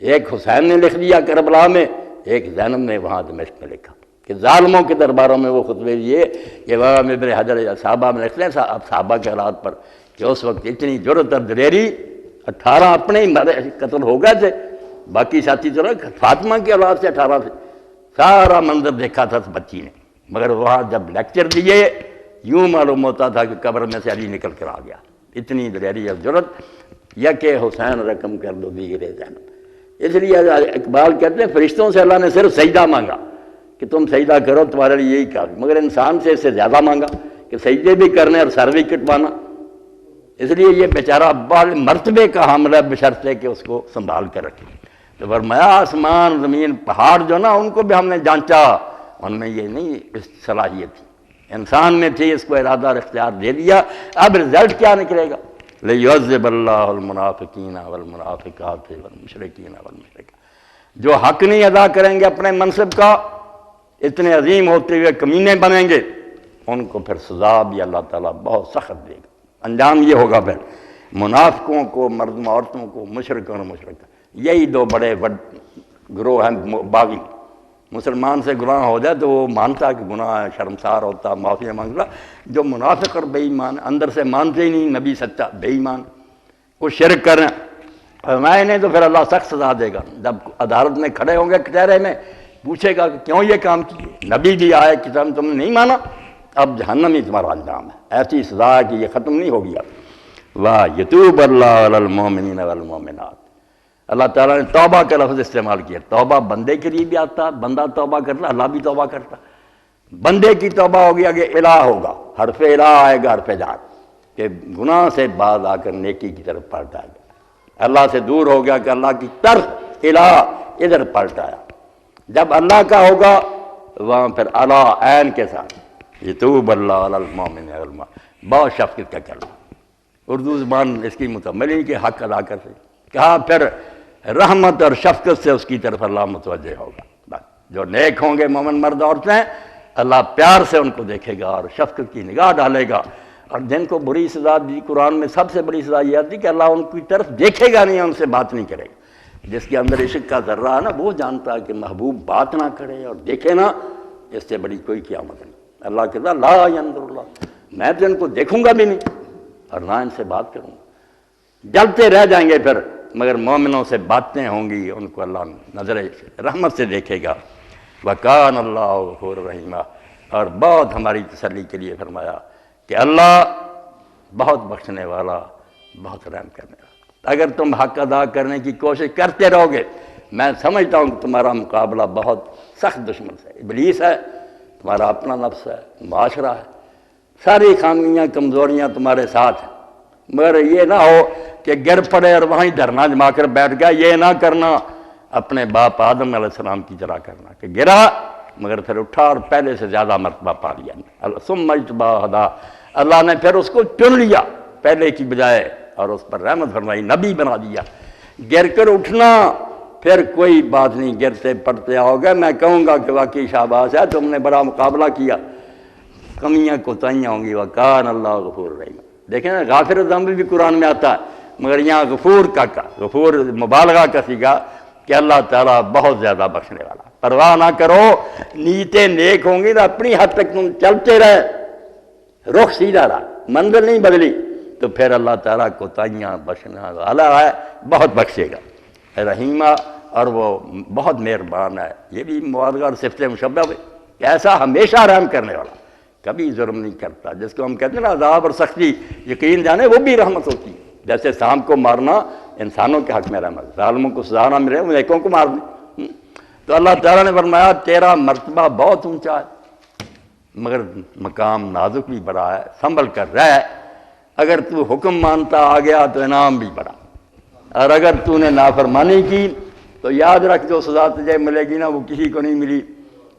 Speaker 1: ایک حسین نے لکھ دیا کربلا میں، ایک زینب نے وہاں دمشق میں لکھا کہ ظالموں کے درباروں میں وہ خطبے دیے کہ امام ابن حجر صحابہ میں لکھتے ہیں اب صحابہ کے حالات پر کہ اس وقت اتنی جرت اور دلیری، 18 اپنے ہی قتل ہو گئے تھے، باقی ساتھی تو فاطمہ کی اولاد سے 18 تھے، سارا منظر دیکھا تھا اس بچی نے، مگر وہاں جب لیکچر دیے یوں معلوم ہوتا تھا کہ قبر میں سے علی نکل کر آ گیا، اتنی دلیری اور جرت۔ یا کہ حسین رقم کر دو دیگر زینب، اس لیے اقبال کہتے ہیں فرشتوں سے اللہ نے صرف سجدہ مانگا کہ تم سجدہ کرو تمہارے لیے یہی کافی، مگر انسان سے اس سے زیادہ مانگا کہ سجدے بھی کرنے اور سر بھی کٹوانا، اس لیے یہ بیچارہ بال مرتبے کا حامل ہے بشرطے کہ اس کو سنبھال کر رکھے۔ تو فرمایا آسمان زمین پہاڑ جو نا ان کو بھی ہم نے جانچا، ان میں یہ نہیں صلاحیت تھی، انسان میں تھی، اس کو ارادہ اور اختیار دے دیا، اب رزلٹ کیا نکلے گا؟ لِيُعَذِّبَ اللَّهُ الْمُنَافِقِينَ وَالْمُنَافِقَاتِ وَالْمُشْرِكِينَ وَالْمُشْرِكَاتِ، جو حق نہیں ادا کریں گے اپنے منصب کا، اتنے عظیم ہوتے ہوئے کمینے بنیں گے، ان کو پھر سزا بھی اللہ تعالیٰ بہت سخت دے گا، انجام یہ ہوگا پھر منافقوں کو، مرد عورتوں کو، مشرکوں اور مشرکہ، یہی دو بڑے گروہ ہیں باغی۔ مسلمان سے گناہ ہو جائے تو وہ مانتا کہ گناہ ہے، شرمسار ہوتا، معافی مانگتا، جو منافق اور بے ایمان اندر سے مانتے ہی نہیں نبی سچا، بے ایمان وہ شرک کر رہے ہیں، فرمایا نہیں تو پھر اللہ سخت سزا دے گا، جب عدالت میں کھڑے ہوں گے کچہرے میں پوچھے گا کہ کیوں یہ کام کیے، نبی بھی آئے کہ تم نے نہیں مانا، اب جہنم ہی تمہارا انجام ہے، ایسی سزا ہے کہ یہ ختم نہیں ہوگی اب۔ وَيَتُوبَ اللَّهُ عَلَى الْمُؤْمِنِينَ وَالْمُؤْمِنَاتِ، اللہ تعالیٰ نے توبہ کا لفظ استعمال کیا، توبہ بندے کے لیے بھی آتا، بندہ توبہ کرتا، اللہ بھی توبہ کرتا، بندے کی توبہ ہوگی آگے الہ ہوگا، حرف الہ آئے گا، حرف جار کہ گناہ سے باز آ کر نیکی کی طرف پلٹ آئے گا، اللہ سے دور ہو گیا کہ اللہ کی طرف الہ ادھر پلٹ آیا، جب اللہ کا ہوگا وہاں پھر اللہ عین کے ساتھ یتوب اللہ علی المؤمن والمؤمنات، بہت شفقت کا کلمہ، اردو زبان اس کی متملی کے حق ادا کر سے کہا، پھر رحمت اور شفقت سے اس کی طرف اللہ متوجہ ہوگا، بس جو نیک ہوں گے مومن مرد عورتیں اللہ پیار سے ان کو دیکھے گا اور شفقت کی نگاہ ڈالے گا، اور جن کو بری سزا دی قرآن میں سب سے بڑی سزا یہ آتی کہ اللہ ان کی طرف دیکھے گا نہیں، ان سے بات نہیں کرے گا، جس کے اندر عشق کا ذرہ ہے نا وہ جانتا ہے کہ محبوب بات نہ کرے اور دیکھے نہ، اس سے بڑی کوئی قیامت نہیں۔ اللہ کہتا لا ینظر اللہ، میں تو ان کو دیکھوں گا بھی نہیں اور نہ ان سے بات کروں گا، جلتے رہ جائیں گے پھر، مگر مومنوں سے باتیں ہوں گی، ان کو اللہ نظر رحمت سے دیکھے گا۔ وَكَانَ اللَّهُ غَفُورًا رَحِيمًا، اور بہت ہماری تسلی کے لیے فرمایا کہ اللہ بہت بخشنے والا، بہت رحم کرنے والا، اگر تم حق ادا کرنے کی کوشش کرتے رہو گے، میں سمجھتا ہوں کہ تمہارا مقابلہ بہت سخت دشمن سے، ابلیس ہے، تمہارا اپنا نفس ہے، معاشرہ ہے، ساری خامیاں کمزوریاں تمہارے ساتھ ہیں، مگر یہ نہ ہو کہ گر پڑے اور وہیں دھرنا جما کر بیٹھ گیا، یہ نہ کرنا، اپنے باپ آدم علیہ السلام کی طرح کرنا کہ گرا مگر پھر اٹھا اور پہلے سے زیادہ مرتبہ پا لیا، ثم اجتباہ ہدا، اللہ نے پھر اس کو چن لیا پہلے کی بجائے اور اس پر رحمت فرمائی، نبی بنا دیا۔ گر کر اٹھنا پھر کوئی بات نہیں، گرتے پڑتے آؤ گے، میں کہوں گا کہ واقعی شاباش ہے، تم نے بڑا مقابلہ کیا، کمیاں کوتاہیاں ہوں گی، وَكَانَ اللَّهُ غَفُورًا رَحِيمًا۔ دیکھیں نا غافر الذنب بھی قرآن میں آتا ہے، مگر یہاں غفور کا غفور مبالغہ کا سیگا کہ اللہ تعالیٰ بہت زیادہ بخشنے والا، پرواہ نہ کرو، نیتیں نیک ہوں گی تو اپنی حد تک تم چلتے رہے، رخ سیدھا رہا، منزل نہیں بدلی، تو پھر اللہ تعالیٰ کوتاہیاں بخشنا والا ہے، بہت بخشے گا، رحیمہ، اور وہ بہت مہربان ہے، یہ بھی مبالغہ اور صفت مشبہ ہوئے کہ ایسا ہمیشہ رحم کرنے والا، کبھی ظلم نہیں کرتا، جس کو ہم کہتے ہیں نا عذاب اور سختی، یقین جانے وہ بھی رحمت ہوتی ہے، جیسے سام کو مارنا انسانوں کے حق میں رحمت، ظالموں کو سزا نہ ملے نیکوں کو مار دیں، تو اللہ تعالیٰ نے فرمایا تیرا مرتبہ بہت اونچا ہے، مگر مقام نازک بھی بڑا ہے، سنبھل کر رہ، اگر تو حکم مانتا آ گیا تو انعام بھی بڑا، اور اگر تو نے نافرمانی کی تو یاد رکھ جو سزا تجھے ملے گی نا وہ کسی کو نہیں ملی،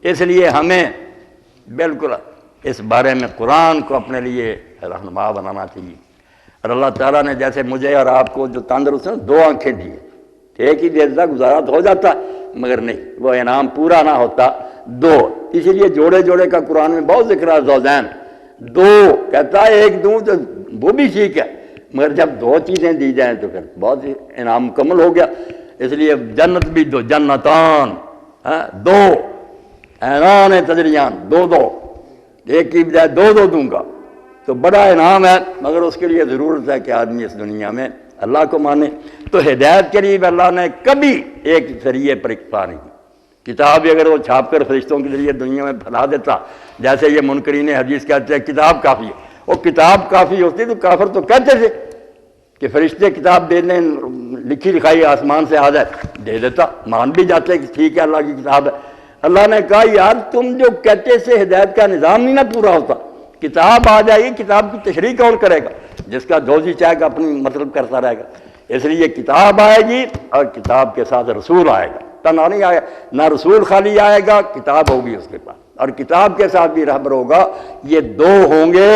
Speaker 1: اس لیے ہمیں بالکل اس بارے میں قرآن کو اپنے لیے رہنما بنانا چاہیے، اور اللہ تعالیٰ نے جیسے مجھے اور آپ کو جو تندرست ہیں 2 آنکھیں دی، ایک ہی دیر تک گزارا تو ہو جاتا مگر نہیں، وہ انعام پورا نہ ہوتا 2، اسی لیے جوڑے جوڑے کا قرآن میں بہت ذکر ہے، زوجین 2 کہتا ہے 1 دوں تو وہ بھی ٹھیک ہے، مگر جب دو چیزیں دی جائیں تو پھر بہت انعام مکمل ہو گیا۔ اس لیے جنت بھی دو، جنتان، دو اعنان تجریان، دو دو، ایک کی بجائے دو دو دوں گا تو بڑا انعام ہے، مگر اس کے لیے ضرورت ہے کہ آدمی اس دنیا میں اللہ کو مانے۔ تو ہدایت کے لیے اللہ نے کبھی ایک ذریعے پر اکتفا نہیں کی۔ کتاب اگر وہ چھاپ کر فرشتوں کے ذریعے دنیا میں پھیلا دیتا، جیسے یہ منکرین حدیث کہتے ہیں کتاب کافی ہے، وہ کتاب کافی ہوتی تو کافر تو کہتے تھے کہ فرشتے کتاب دے دیں، لکھی لکھائی آسمان سے آ جائے، دے دیتا، مان بھی جاتے کہ ٹھیک ہے اللہ کی کتاب ہے۔ اللہ نے کہا یار تم جو کہتے سے ہدایت کا نظام نہیں نہ پورا ہوتا، کتاب آ جائے گی، کتاب کی تشریح کون کرے گا؟ جس کا جو جی چاہے گا اپنی مطلب کرتا رہے گا۔ اس لیے کتاب آئے گی اور کتاب کے ساتھ رسول آئے گا، تنہا نہیں آئے گا، نہ رسول خالی آئے گا، کتاب ہوگی اس کے پاس، اور کتاب کے ساتھ بھی رہبر ہوگا۔ یہ دو ہوں گے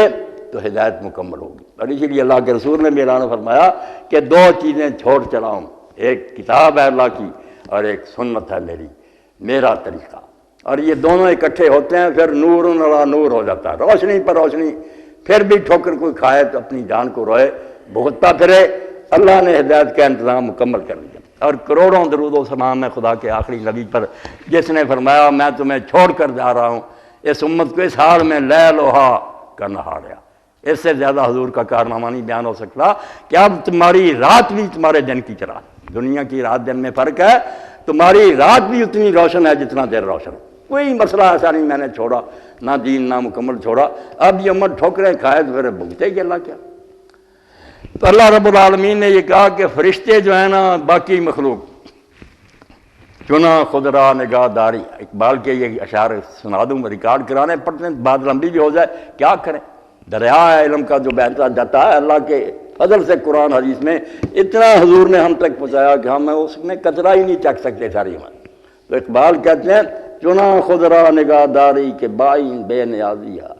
Speaker 1: تو ہدایت مکمل ہوگی۔ اور اسی لیے اللہ کے رسول نے بھی اعلان فرمایا کہ دو چیزیں چھوڑ چلا ہوں، ایک کتاب ہے اللہ کی اور ایک سنت ہے میرا طریقہ، اور یہ دونوں اکٹھے ہوتے ہیں پھر نور علی نور ہو جاتا ہے، روشنی پر روشنی۔ پھر بھی ٹھوکر کوئی کھائے تو اپنی جان کو روئے، بھگتتا پھرے۔ اللہ نے ہدایت کا انتظام مکمل کر دیا، اور کروڑوں درود و سلام ہے خدا کے آخری نبی پر، جس نے فرمایا میں تمہیں چھوڑ کر جا رہا ہوں اس امت کو اس حال میں لیلھا کا نہاریا۔ اس سے زیادہ حضور کا کارنامہ نہیں بیان ہو سکتا کہ اب تمہاری رات بھی تمہارے دن کی طرح، دنیا کی رات دن میں فرق ہے، تمہاری رات بھی اتنی روشن ہے جتنا دیر روشن ہے۔ کوئی مسئلہ ایسا نہیں میں نے چھوڑا، نہ دین نہ مکمل چھوڑا۔ اب یہ امت ٹھوکریں کھائے تو پھر بھگتے گی اللہ کیا۔ تو اللہ رب العالمین نے یہ کہا کہ فرشتے جو ہیں نا، باقی مخلوق چنا خود را نگاہ داری، اقبال کے یہ اشعار سنا دوں، ریکارڈ کرانے پڑتے ہیں، بات لمبی بھی ہو جائے، کیا کریں؟ دریا ہے علم کا جو بہتا جاتا ہے، اللہ کے فضل سے قرآن حدیث میں اتنا حضور نے ہم تک پہنچایا کہ ہم اس میں کچرا ہی نہیں چکھ سکتے ساری عمر۔ تو اقبال کہتے ہیں چنا خود را نگاہ داری کے بائیں بے نیازی ہے،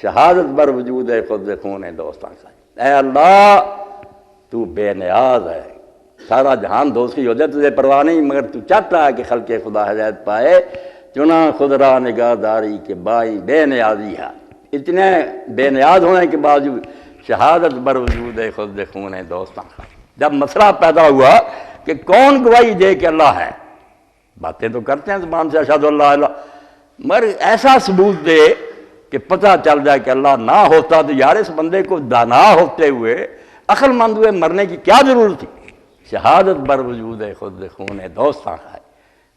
Speaker 1: شہادت بر وجود خود خون دوستاں سے۔ اے اللہ تو بے نیاز ہے، سارا جہان دوستی ہو جائے تجھے پرواہ نہیں، مگر تو چاہتا ہے کہ خلق خدا ہدایت پائے۔ چنا خود را نگاہ داری کے بائیں بے نیازی ہے، اتنے بے نیاز ہونے کے باوجود شہادت بر وجود خود خون دوستاں کا۔ جب مسئلہ پیدا ہوا کہ کون گواہی دے کہ اللہ ہے، باتیں تو کرتے ہیں زبان سے اشہد اللہ الہ، مگر ایسا ثبوت دے کہ پتہ چل جائے کہ اللہ نہ ہوتا تو یار اس بندے کو دانا ہوتے ہوئے عقل مند ہوئے مرنے کی کیا ضرورت تھی۔ شہادت بر وجود خود خون دوستاں کا،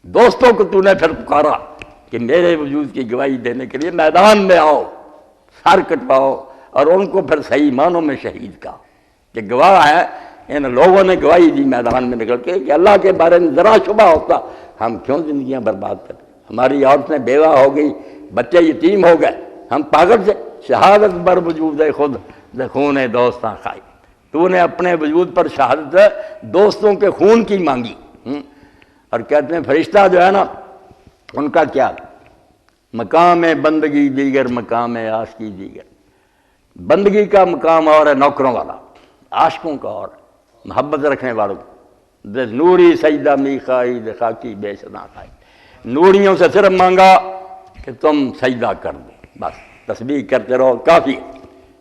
Speaker 1: دوستوں کو تو نے پھر پکارا کہ میرے وجود کی گواہی دینے کے لیے میدان میں آؤ، سر کٹواؤ، اور ان کو پھر صحیح معنوں میں شہید کہا کہ گواہ ہے۔ ان لوگوں نے گواہی دی میدان میں نکل کے کہ اللہ کے بارے میں ذرا شبہ ہوتا ہم کیوں زندگیاں برباد کرتے، ہماری عورتیں بیوہ ہو گئی، بچے یتیم ہو گئے، ہم پاگل سے۔ شہادت بر وجود خود خون دوستاں کھائی، تو نے اپنے وجود پر شہادت دوستوں کے خون کی مانگی۔ اور کہتے ہیں فرشتہ جو ہے نا، ان کا کیا مقام بندگی دیگر، مقام عاشقی دیگر۔ بندگی کا مقام اور ہے نوکروں والا، عاشقوں کا اور محبت رکھنے والوں کو۔ نوری سجدہ میخائی خاکی بے صدا خائی، نوریوں سے صرف مانگا کہ تم سجدہ کر دو، بس تسبیح کرتے رہو کافی،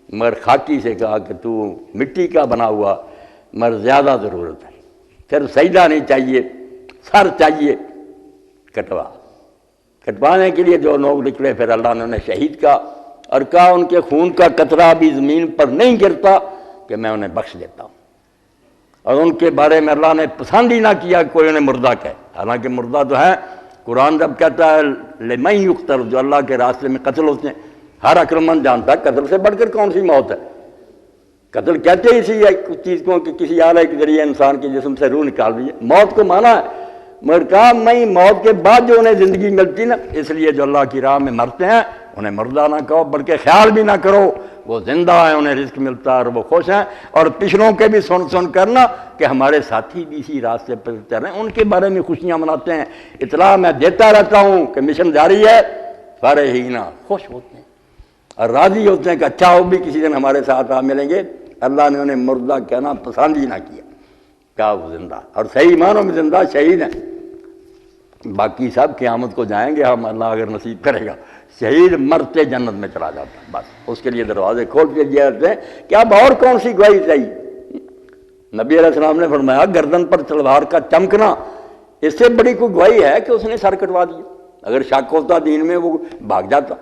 Speaker 1: مگر خاکی سے کہا کہ تو مٹی کا بنا ہوا، مگر زیادہ ضرورت ہے، صرف سجدہ نہیں چاہیے، سر چاہیے، کٹوانے کے لیے جو لوگ نکلے پھر اللہ نے انہیں شہید کہا، اور کہا ان کے خون کا قطرہ بھی زمین پر نہیں گرتا کہ میں انہیں بخش دیتا ہوں۔ اور ان کے بارے میں اللہ نے پسند ہی نہ کیا کہ کوئی انہیں مردہ کہے، حالانکہ مردہ تو ہے۔ قرآن جب کہتا ہے لمن یقتل، جو اللہ کے راستے میں قتل ہوتے ہیں، ہر عقلمند جانتا ہے قتل سے بڑھ کر کون سی موت ہے۔ قتل کہتے ہی اسی چیز کو کہ کسی آلے کے ذریعے انسان کے جسم سے روح نکال دیجیے، موت کو مانا ہے، مگر کہا میں موت کے بعد جو انہیں زندگی ملتی نا، اس لیے جو اللہ کی راہ میں مرتے ہیں انہیں مردہ نہ کہو، بلکہ خیال بھی نہ کرو وہ زندہ ہیں، انہیں رزق ملتا ہے اور وہ خوش ہیں۔ اور پچھلوں کے بھی سن کرنا کہ ہمارے ساتھی بھی اسی راستے پر چل رہے ہیں، ان کے بارے میں خوشیاں مناتے ہیں، اطلاع میں دیتا رہتا ہوں کہ مشن جاری ہے، فرحین خوش ہوتے ہیں اور راضی ہوتے ہیں کہ اچھا ہو بھی کسی دن ہمارے ساتھ آ ملیں گے۔ اللہ نے انہیں مردہ کہنا پسند ہی نہ کیا، کہا وہ زندہ، اور صحیح معنوں میں زندہ شہید ہیں۔ باقی سب قیامت کو جائیں گے ہم، اللہ اگر نصیب کرے گا شہید مرتے جنت میں چلا جاتا ہے، بس اس کے لیے دروازے کھول کے دیا جاتے ہیں کہ اب اور کون سی گواہی چاہیے؟ نبی علیہ السلام نے فرمایا گردن پر تلوار کا چمکنا اس سے بڑی کوئی گواہی ہے کہ اس نے سر کٹوا دیا؟ اگر شک ہوتا دین میں وہ بھاگ جاتا،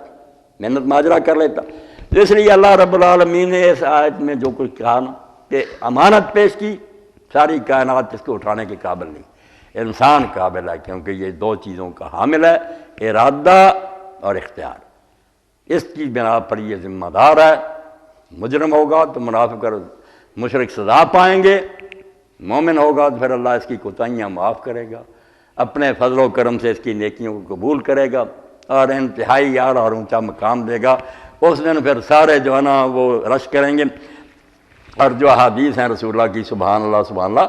Speaker 1: محنت ماجرہ کر لیتا۔ تو اس لیے اللہ رب العالمین نے اس آیت میں جو کچھ کہا نا کہ امانت پیش کی، ساری کائنات اس کو اٹھانے کے قابل نہیں، انسان قابل ہے، کیونکہ یہ دو چیزوں کا حامل ہے، ارادہ اور اختیار۔ اس کی بنا پر یہ ذمہ دار ہے۔ مجرم ہوگا تو منافق اور مشرک سزا پائیں گے، مومن ہوگا تو پھر اللہ اس کی کوتاہیاں معاف کرے گا، اپنے فضل و کرم سے اس کی نیکیوں کو قبول کرے گا اور انتہائی اعلیٰ اور اونچا مقام دے گا۔ اس دن پھر سارے جو ہے نا وہ رش کریں گے۔ اور جو حدیث ہیں رسول اللہ کی، سبحان اللہ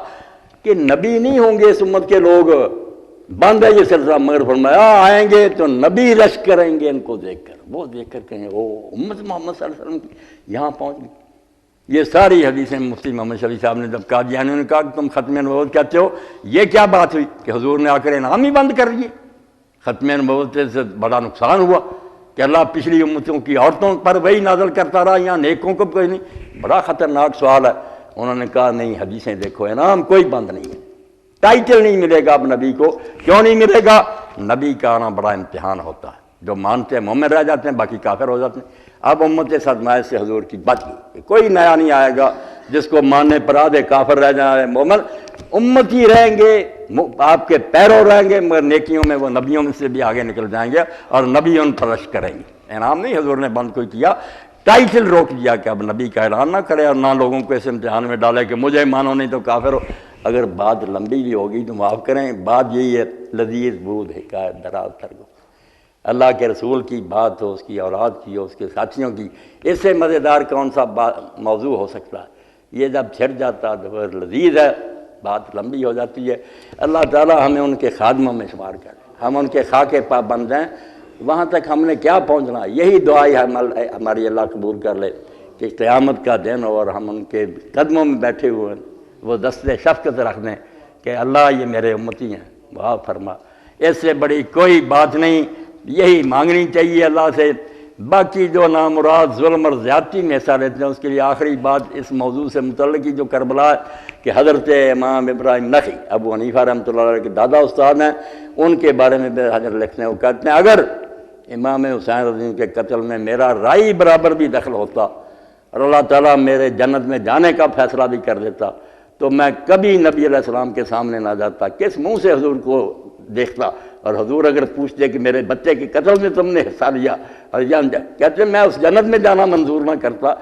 Speaker 1: کہ نبی نہیں ہوں گے اس امت کے لوگ، بند ہے یہ سلسلہ، مگر فرمایا آئیں گے تو نبی رش کریں گے ان کو دیکھ کر، وہ دیکھ کر کہیں او امت محمد صلی اللہ علیہ وسلم کی یہاں پہنچ گئی۔ یہ ساری حدیثیں مفتی محمد شفیع صاحب نے جب قادیانیوں نے کہا کہ تم ختم نبوت کہتے ہو، یہ کیا بات ہوئی کہ حضور نے آ کر انعام ہی بند کر دیے؟ ختم نبوت سے بڑا نقصان ہوا کہ اللہ پچھلی امتوں کی عورتوں پر وہی نازل کرتا رہا، یہاں نیکوں کو کوئی نہیں۔ بڑا خطرناک سوال ہے۔ انہوں نے کہا نہیں، حدیثیں دیکھو، انعام کوئی بند نہیں ہے، ٹائٹل نہیں ملے گا اب نبی کو۔ کیوں نہیں ملے گا؟ نبی کا آنا بڑا امتحان ہوتا ہے، جو مانتے ہیں مومن رہ جاتے ہیں، باقی کافر ہو جاتے ہیں۔ اب امت صدمائے سے حضور کی بچ گئی، کوئی نیا نہیں آئے گا جس کو ماننے پر آدھے کافر رہ جائیں، مومن امت ہی رہیں گے، آپ کے پیرو رہیں گے، مگر نیکیوں میں وہ نبیوں میں سے بھی آگے نکل جائیں گے اور نبی ان پر رش کریں گے۔ انعام نہیں حضور نے بند کوئی کیا، ٹائٹل روک دیا کہ اب نبی کا اعلان نہ کرے اور نہ لوگوں کو اس امتحان میں ڈالے کہ مجھے مانو نہیں تو کافر ہو۔ اگر بات لمبی بھی ہوگی تو معاف کریں، بات یہی ہے، لذیذ بود حکایت دراز کر دو۔ اللہ کے رسول کی بات ہو، اس کی اولاد کی ہو، اس کے ساتھیوں کی، اس سے مزیدار کون سا موضوع ہو سکتا ہے؟ یہ جب چھڑ جاتا تو پھر لذیذ ہے، بات لمبی ہو جاتی ہے۔ اللہ تعالیٰ ہمیں ان کے خادموں میں شمار کر، ہم ان کے خاکے پابند ہیں۔ وہاں تک ہم نے کیا پہنچنا، یہی دعائی ہماری اللہ قبول کر لے کہ قیامت کا دن ہو اور ہم ان کے قدموں میں بیٹھے ہوئے ہیں، وہ دست شفقت رکھ دیں کہ اللہ یہ میرے امتی ہیں، معاف فرما۔ اس سے بڑی کوئی بات نہیں، یہی مانگنی چاہیے اللہ سے۔ باقی جو نامراد ظلم اور زیادتی میں حصہ لیتے ہیں، اس کے لیے آخری بات اس موضوع سے متعلق کی جو کربلا ہے کہ حضرت امام ابراہیم نخعی ابو حنیفہ رحمۃ اللہ علیہ کے دادا استاد ہیں، ان کے بارے میں بے حجر لکھتے ہیں، وہ کہتے ہیں اگر امام حسین رضی اللہ عنہ کے قتل میں میرا رائی برابر بھی دخل ہوتا اور اللہ تعالیٰ میرے جنت میں جانے کا فیصلہ بھی کر دیتا تو میں کبھی نبی علیہ السلام کے سامنے نہ جاتا، کس منہ سے حضور کو دیکھتا، اور حضور اگر پوچھتے کہ میرے بچے کے قتل میں تم نے حصہ لیا اور کہتے میں اس جنت میں جانا منظور نہ کرتا،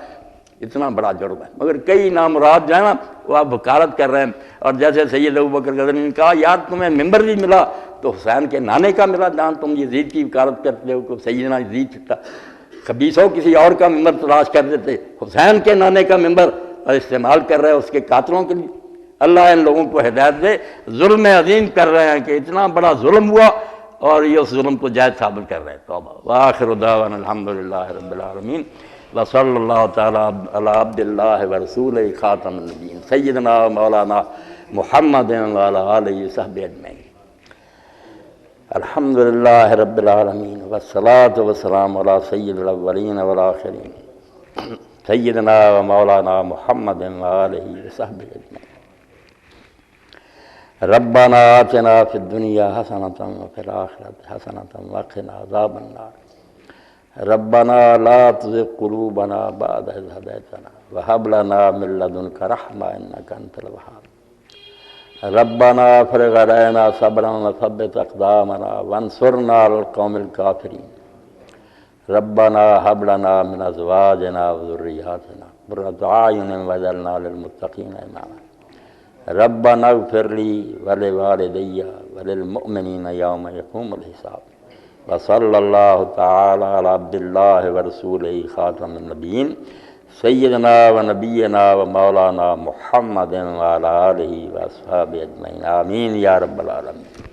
Speaker 1: اتنا بڑا جرم ہے۔ مگر کئی نامراد جو ہے نا وہ آپ وکالت کر رہے ہیں، اور جیسے سید ابوبکر غزنوی نے کہا یار تمہیں ممبر بھی ملا تو حسین کے نانے کا ملا، جہاں تم یزید کی وکالت کرتے ہو کہ سیدنا یزید تھا، خبیثوں کسی اور کا ممبر تلاش کر دیتے، حسین کے نانے کا ممبر اور استعمال کر رہے ہیں اس کے قاتلوں کے لیے۔ اللہ ان لوگوں کو ہدایت دے، ظلم عظیم کر رہے ہیں کہ اتنا بڑا ظلم ہوا اور یہ اس ظلم کو جائز ثابت کر رہے ہیں۔ توبہ۔ وآخر دعوانا الحمدللہ رب العالمین وصلی اللہ تعالی علی عبد اللہ ورسولہ خاتم النبیین سیدنا مولانا محمد وعلی آلہ وصحبہ اجمعین۔ الحمدللہ رب العالمین والصلاة والسلام علی سید الاولین والآخرین سیدنا و مولانا محمد وآلہ وصحبہ اجمعین۔ ربنا آتنا فی الدنیا حسنۃ وفی الآخرۃ حسنۃ وقنا عذاب النار۔ ربنا لا تزغ قلوبنا بعد إذ هديتنا وهب لنا من لدنك رحمة إنك أنت الوهاب۔ ربنا افرغ علينا صبرا وثبت أقدامنا وانصرنا على القوم الكافرين۔ ربنا هب لنا من أزواجنا وذرياتنا قرة أعين واجعلنا للمتقين إماما۔ ربنا اغفر لي ولوالدي وللمؤمنين يوم يقوم الحساب۔ وصلی اللہ تعالی علی عبد اللہ ورسولہ خاتم النبیین سیدنا و نبینا و مولانا محمد وعلی آلہ واصحابہ اجمعین، آمین یا رب العالمین۔